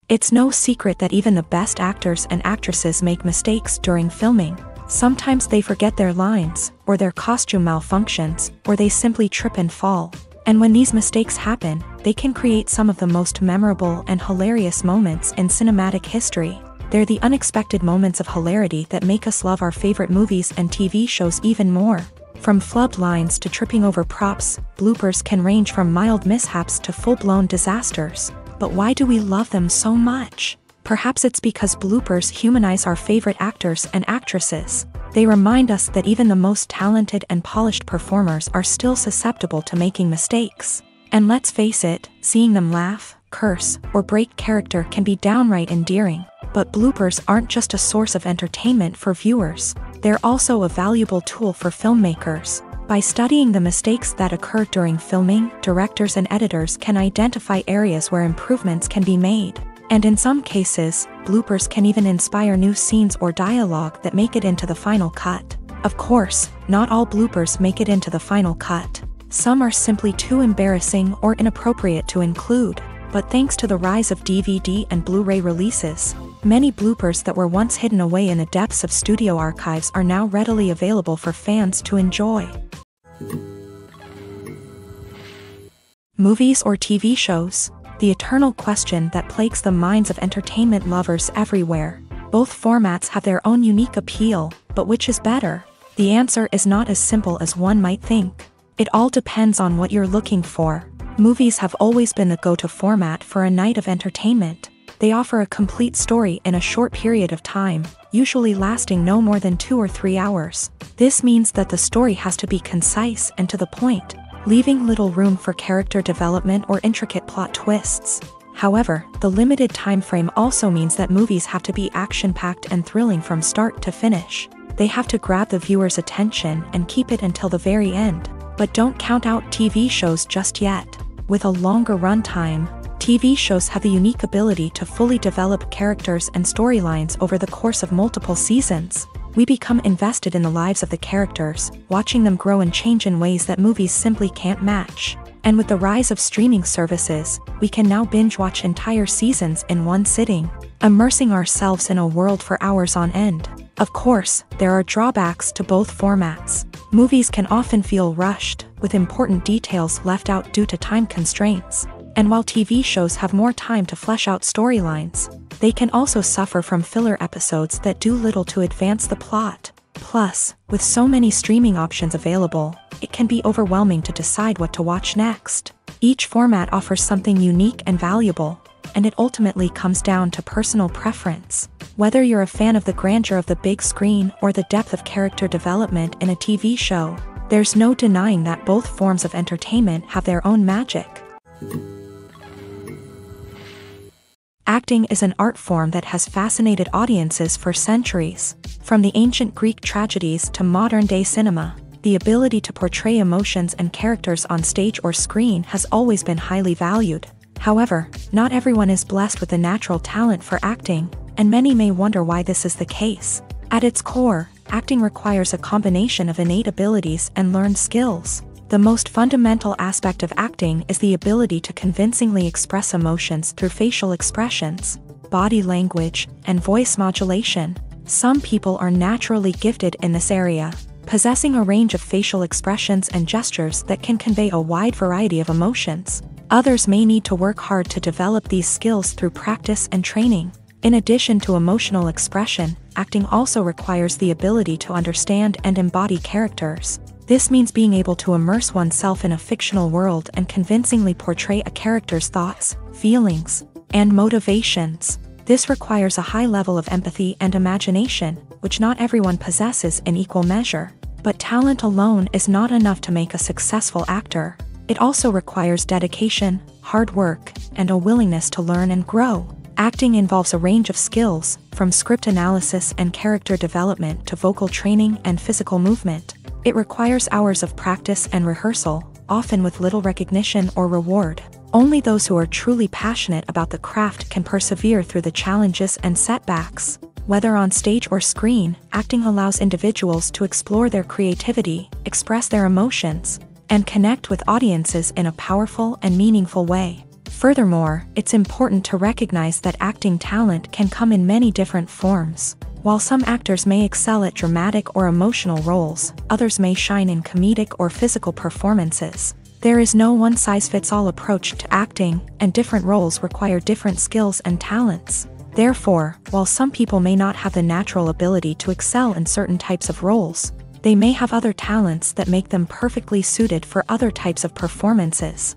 It's no secret that even the best actors and actresses make mistakes during filming. Sometimes they forget their lines, or their costume malfunctions, or they simply trip and fall. And when these mistakes happen, they can create some of the most memorable and hilarious moments in cinematic history. They're the unexpected moments of hilarity that make us love our favorite movies and TV shows even more. From flubbed lines to tripping over props, bloopers can range from mild mishaps to full-blown disasters. But why do we love them so much? Perhaps it's because bloopers humanize our favorite actors and actresses. They remind us that even the most talented and polished performers are still susceptible to making mistakes. And let's face it, seeing them laugh, curse, or break character can be downright endearing. But bloopers aren't just a source of entertainment for viewers. They're also a valuable tool for filmmakers. By studying the mistakes that occur during filming, directors and editors can identify areas where improvements can be made. And in some cases, bloopers can even inspire new scenes or dialogue that make it into the final cut. Of course, not all bloopers make it into the final cut. Some are simply too embarrassing or inappropriate to include. But thanks to the rise of DVD and Blu-ray releases, many bloopers that were once hidden away in the depths of studio archives are now readily available for fans to enjoy. Movies or TV shows? The eternal question that plagues the minds of entertainment lovers everywhere. Both formats have their own unique appeal, but which is better? The answer is not as simple as one might think. It all depends on what you're looking for. Movies have always been the go-to format for a night of entertainment. They offer a complete story in a short period of time, usually lasting no more than 2 or 3 hours. This means that the story has to be concise and to the point, leaving little room for character development or intricate plot twists. However, the limited time frame also means that movies have to be action-packed and thrilling from start to finish. They have to grab the viewer's attention and keep it until the very end. But don't count out TV shows just yet. With a longer runtime, TV shows have the unique ability to fully develop characters and storylines over the course of multiple seasons. We become invested in the lives of the characters, watching them grow and change in ways that movies simply can't match. And with the rise of streaming services, we can now binge-watch entire seasons in one sitting, immersing ourselves in a world for hours on end. Of course, there are drawbacks to both formats. Movies can often feel rushed, with important details left out due to time constraints. And while TV shows have more time to flesh out storylines, they can also suffer from filler episodes that do little to advance the plot. Plus, with so many streaming options available, it can be overwhelming to decide what to watch next. Each format offers something unique and valuable, and it ultimately comes down to personal preference. Whether you're a fan of the grandeur of the big screen or the depth of character development in a TV show, there's no denying that both forms of entertainment have their own magic. Acting is an art form that has fascinated audiences for centuries. From the ancient Greek tragedies to modern-day cinema, the ability to portray emotions and characters on stage or screen has always been highly valued. However, not everyone is blessed with a natural talent for acting, and many may wonder why this is the case. At its core, acting requires a combination of innate abilities and learned skills. The most fundamental aspect of acting is the ability to convincingly express emotions through facial expressions, body language, and voice modulation. Some people are naturally gifted in this area, possessing a range of facial expressions and gestures that can convey a wide variety of emotions. Others may need to work hard to develop these skills through practice and training. In addition to emotional expression, acting also requires the ability to understand and embody characters. This means being able to immerse oneself in a fictional world and convincingly portray a character's thoughts, feelings, and motivations. This requires a high level of empathy and imagination, which not everyone possesses in equal measure. But talent alone is not enough to make a successful actor. It also requires dedication, hard work, and a willingness to learn and grow. Acting involves a range of skills, from script analysis and character development to vocal training and physical movement. It requires hours of practice and rehearsal, often with little recognition or reward. Only those who are truly passionate about the craft can persevere through the challenges and setbacks. Whether on stage or screen, acting allows individuals to explore their creativity, express their emotions, and connect with audiences in a powerful and meaningful way. Furthermore, it's important to recognize that acting talent can come in many different forms. While some actors may excel at dramatic or emotional roles, others may shine in comedic or physical performances. There is no one-size-fits-all approach to acting, and different roles require different skills and talents. Therefore, while some people may not have the natural ability to excel in certain types of roles, they may have other talents that make them perfectly suited for other types of performances.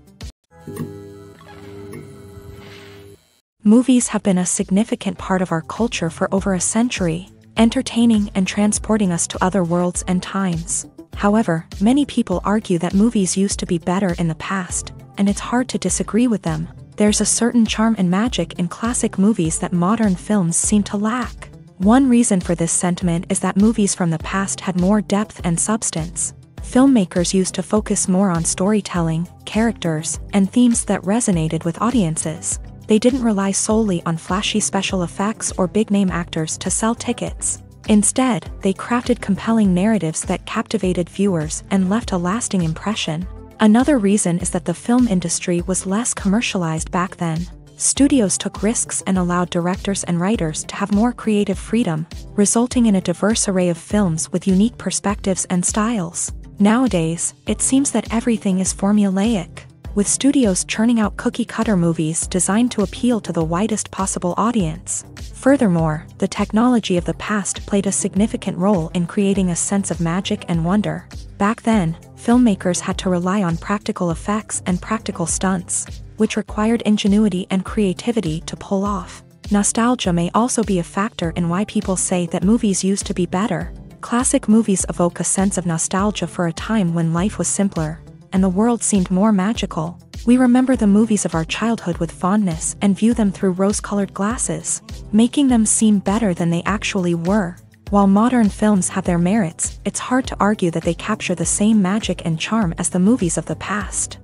Movies have been a significant part of our culture for over a century, entertaining and transporting us to other worlds and times. However, many people argue that movies used to be better in the past, and it's hard to disagree with them. There's a certain charm and magic in classic movies that modern films seem to lack. One reason for this sentiment is that movies from the past had more depth and substance. Filmmakers used to focus more on storytelling, characters, and themes that resonated with audiences. They didn't rely solely on flashy special effects or big-name actors to sell tickets. Instead, they crafted compelling narratives that captivated viewers and left a lasting impression. Another reason is that the film industry was less commercialized back then. Studios took risks and allowed directors and writers to have more creative freedom, resulting in a diverse array of films with unique perspectives and styles. Nowadays, it seems that everything is formulaic, with studios churning out cookie-cutter movies designed to appeal to the widest possible audience. Furthermore, the technology of the past played a significant role in creating a sense of magic and wonder. Back then, filmmakers had to rely on practical effects and practical stunts, which required ingenuity and creativity to pull off. Nostalgia may also be a factor in why people say that movies used to be better. Classic movies evoke a sense of nostalgia for a time when life was simpler, and the world seemed more magical. We remember the movies of our childhood with fondness and view them through rose-colored glasses, making them seem better than they actually were. While modern films have their merits, it's hard to argue that they capture the same magic and charm as the movies of the past.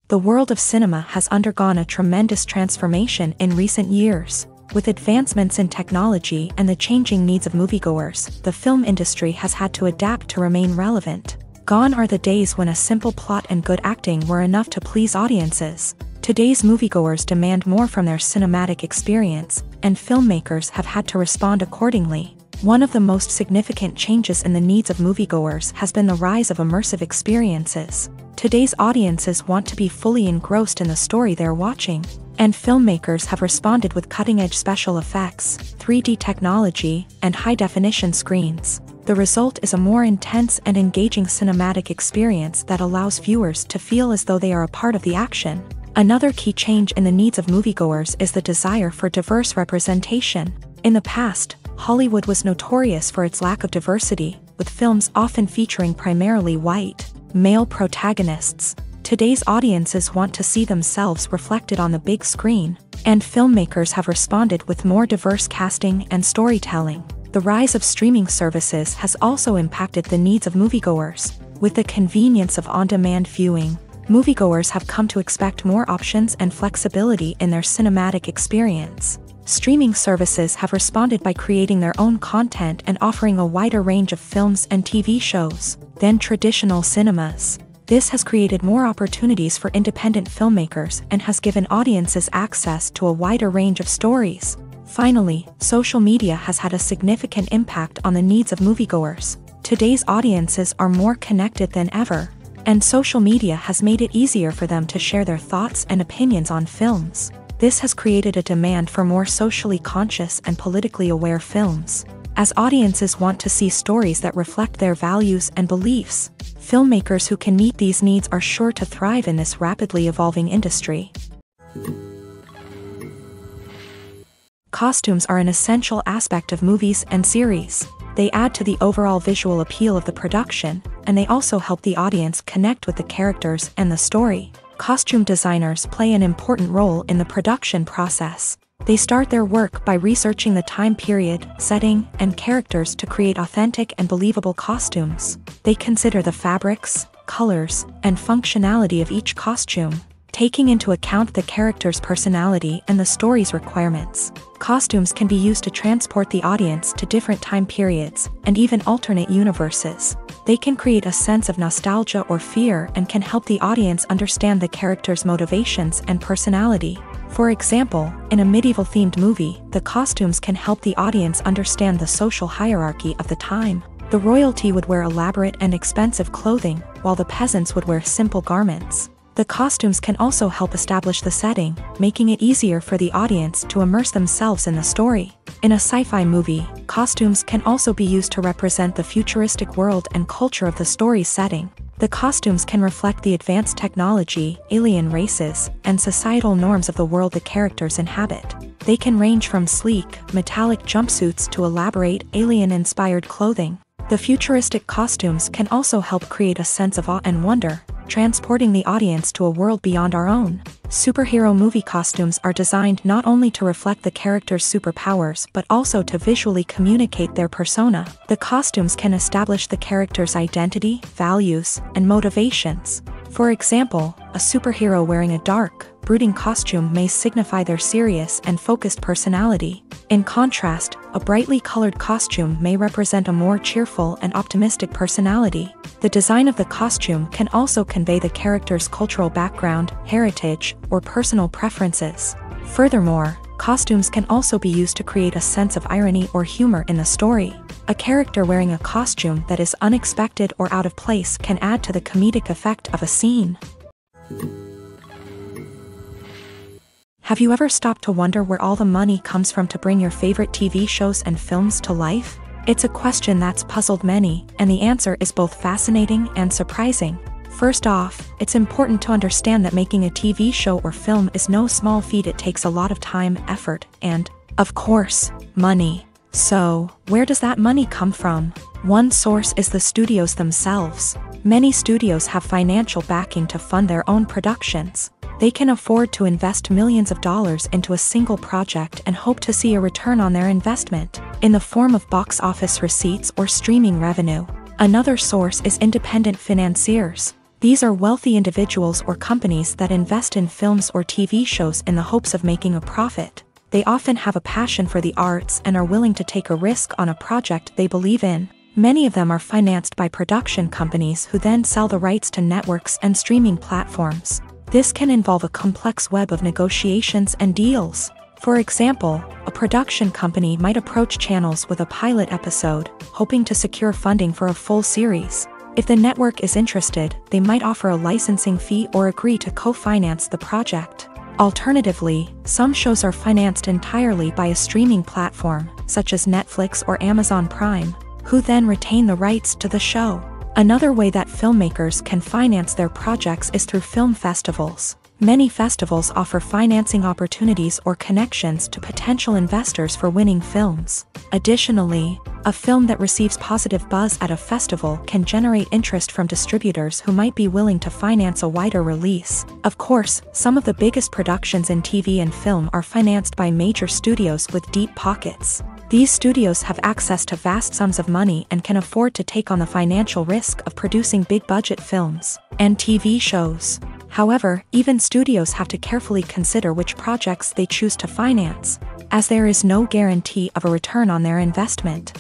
The world of cinema has undergone a tremendous transformation in recent years. With advancements in technology and the changing needs of moviegoers, the film industry has had to adapt to remain relevant. Gone are the days when a simple plot and good acting were enough to please audiences. Today's moviegoers demand more from their cinematic experience, and filmmakers have had to respond accordingly. One of the most significant changes in the needs of moviegoers has been the rise of immersive experiences. Today's audiences want to be fully engrossed in the story they're watching, and filmmakers have responded with cutting-edge special effects, 3D technology, and high-definition screens. The result is a more intense and engaging cinematic experience that allows viewers to feel as though they are a part of the action. Another key change in the needs of moviegoers is the desire for diverse representation. In the past, Hollywood was notorious for its lack of diversity, with films often featuring primarily white, male protagonists. Today's audiences want to see themselves reflected on the big screen, and filmmakers have responded with more diverse casting and storytelling. The rise of streaming services has also impacted the needs of moviegoers. With the convenience of on-demand viewing, moviegoers have come to expect more options and flexibility in their cinematic experience. Streaming services have responded by creating their own content and offering a wider range of films and TV shows than traditional cinemas. This has created more opportunities for independent filmmakers and has given audiences access to a wider range of stories. Finally, social media has had a significant impact on the needs of moviegoers. Today's audiences are more connected than ever, and social media has made it easier for them to share their thoughts and opinions on films. This has created a demand for more socially conscious and politically aware films. As audiences want to see stories that reflect their values and beliefs, filmmakers who can meet these needs are sure to thrive in this rapidly evolving industry. Costumes are an essential aspect of movies and series. They add to the overall visual appeal of the production, and they also help the audience connect with the characters and the story. Costume designers play an important role in the production process. They start their work by researching the time period, setting, and characters to create authentic and believable costumes. They consider the fabrics, colors, and functionality of each costume, taking into account the character's personality and the story's requirements. Costumes can be used to transport the audience to different time periods and even alternate universes. They can create a sense of nostalgia or fear and can help the audience understand the character's motivations and personality. For example, in a medieval-themed movie, the costumes can help the audience understand the social hierarchy of the time. The royalty would wear elaborate and expensive clothing, while the peasants would wear simple garments. The costumes can also help establish the setting, making it easier for the audience to immerse themselves in the story. In a sci-fi movie, costumes can also be used to represent the futuristic world and culture of the story's setting. The costumes can reflect the advanced technology, alien races, and societal norms of the world the characters inhabit. They can range from sleek, metallic jumpsuits to elaborate, alien-inspired clothing. The futuristic costumes can also help create a sense of awe and wonder, transporting the audience to a world beyond our own. Superhero movie costumes are designed not only to reflect the character's superpowers but also to visually communicate their persona. The costumes can establish the character's identity, values, and motivations. For example, a superhero wearing a dark, brooding costume may signify their serious and focused personality. In contrast, a brightly colored costume may represent a more cheerful and optimistic personality. The design of the costume can also convey the character's cultural background, heritage, or personal preferences. Furthermore, costumes can also be used to create a sense of irony or humor in the story. A character wearing a costume that is unexpected or out of place can add to the comedic effect of a scene. Have you ever stopped to wonder where all the money comes from to bring your favorite TV shows and films to life? It's a question that's puzzled many, and the answer is both fascinating and surprising. First off, it's important to understand that making a TV show or film is no small feat. It takes a lot of time, effort, and, of course, money. So, where does that money come from? One source is the studios themselves. Many studios have financial backing to fund their own productions. They can afford to invest millions of dollars into a single project and hope to see a return on their investment, in the form of box office receipts or streaming revenue. Another source is independent financiers. These are wealthy individuals or companies that invest in films or TV shows in the hopes of making a profit. They often have a passion for the arts and are willing to take a risk on a project they believe in. Many of them are financed by production companies who then sell the rights to networks and streaming platforms. This can involve a complex web of negotiations and deals. For example, a production company might approach channels with a pilot episode, hoping to secure funding for a full series. If the network is interested, they might offer a licensing fee or agree to co-finance the project. Alternatively, some shows are financed entirely by a streaming platform, such as Netflix or Amazon Prime, who then retain the rights to the show. Another way that filmmakers can finance their projects is through film festivals. Many festivals offer financing opportunities or connections to potential investors for winning films. Additionally, a film that receives positive buzz at a festival can generate interest from distributors who might be willing to finance a wider release. Of course, some of the biggest productions in TV and film are financed by major studios with deep pockets. These studios have access to vast sums of money and can afford to take on the financial risk of producing big-budget films and TV shows. However, even studios have to carefully consider which projects they choose to finance, as there is no guarantee of a return on their investment.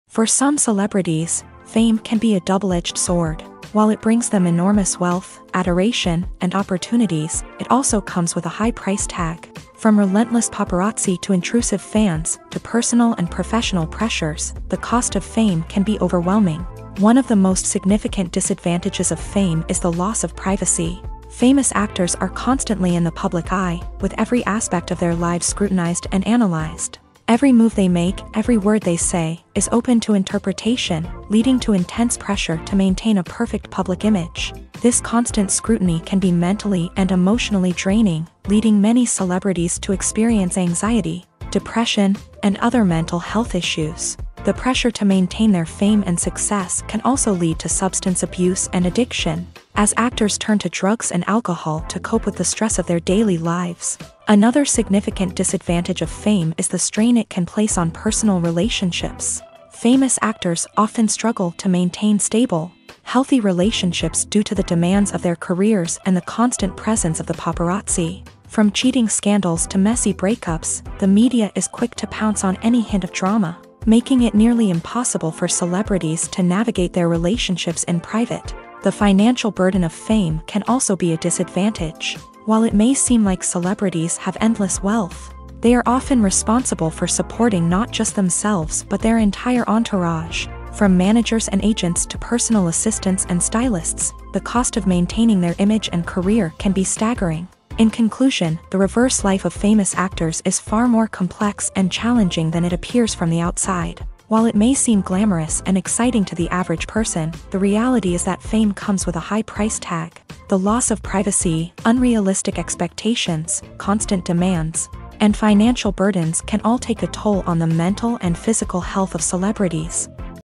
For some celebrities, fame can be a double-edged sword. While it brings them enormous wealth, adoration, and opportunities, it also comes with a high price tag. From relentless paparazzi to intrusive fans, to personal and professional pressures, the cost of fame can be overwhelming. One of the most significant disadvantages of fame is the loss of privacy. Famous actors are constantly in the public eye, with every aspect of their lives scrutinized and analyzed. Every move they make, every word they say, is open to interpretation, leading to intense pressure to maintain a perfect public image. This constant scrutiny can be mentally and emotionally draining, leading many celebrities to experience anxiety, depression, and other mental health issues. The pressure to maintain their fame and success can also lead to substance abuse and addiction, as actors turn to drugs and alcohol to cope with the stress of their daily lives. Another significant disadvantage of fame is the strain it can place on personal relationships. Famous actors often struggle to maintain stable, healthy relationships due to the demands of their careers and the constant presence of the paparazzi. From cheating scandals to messy breakups, the media is quick to pounce on any hint of drama, making it nearly impossible for celebrities to navigate their relationships in private. The financial burden of fame can also be a disadvantage. While it may seem like celebrities have endless wealth, they are often responsible for supporting not just themselves but their entire entourage. From managers and agents to personal assistants and stylists, the cost of maintaining their image and career can be staggering. In conclusion, the reverse life of famous actors is far more complex and challenging than it appears from the outside. While it may seem glamorous and exciting to the average person, the reality is that fame comes with a high price tag. The loss of privacy, unrealistic expectations, constant demands, and financial burdens can all take a toll on the mental and physical health of celebrities.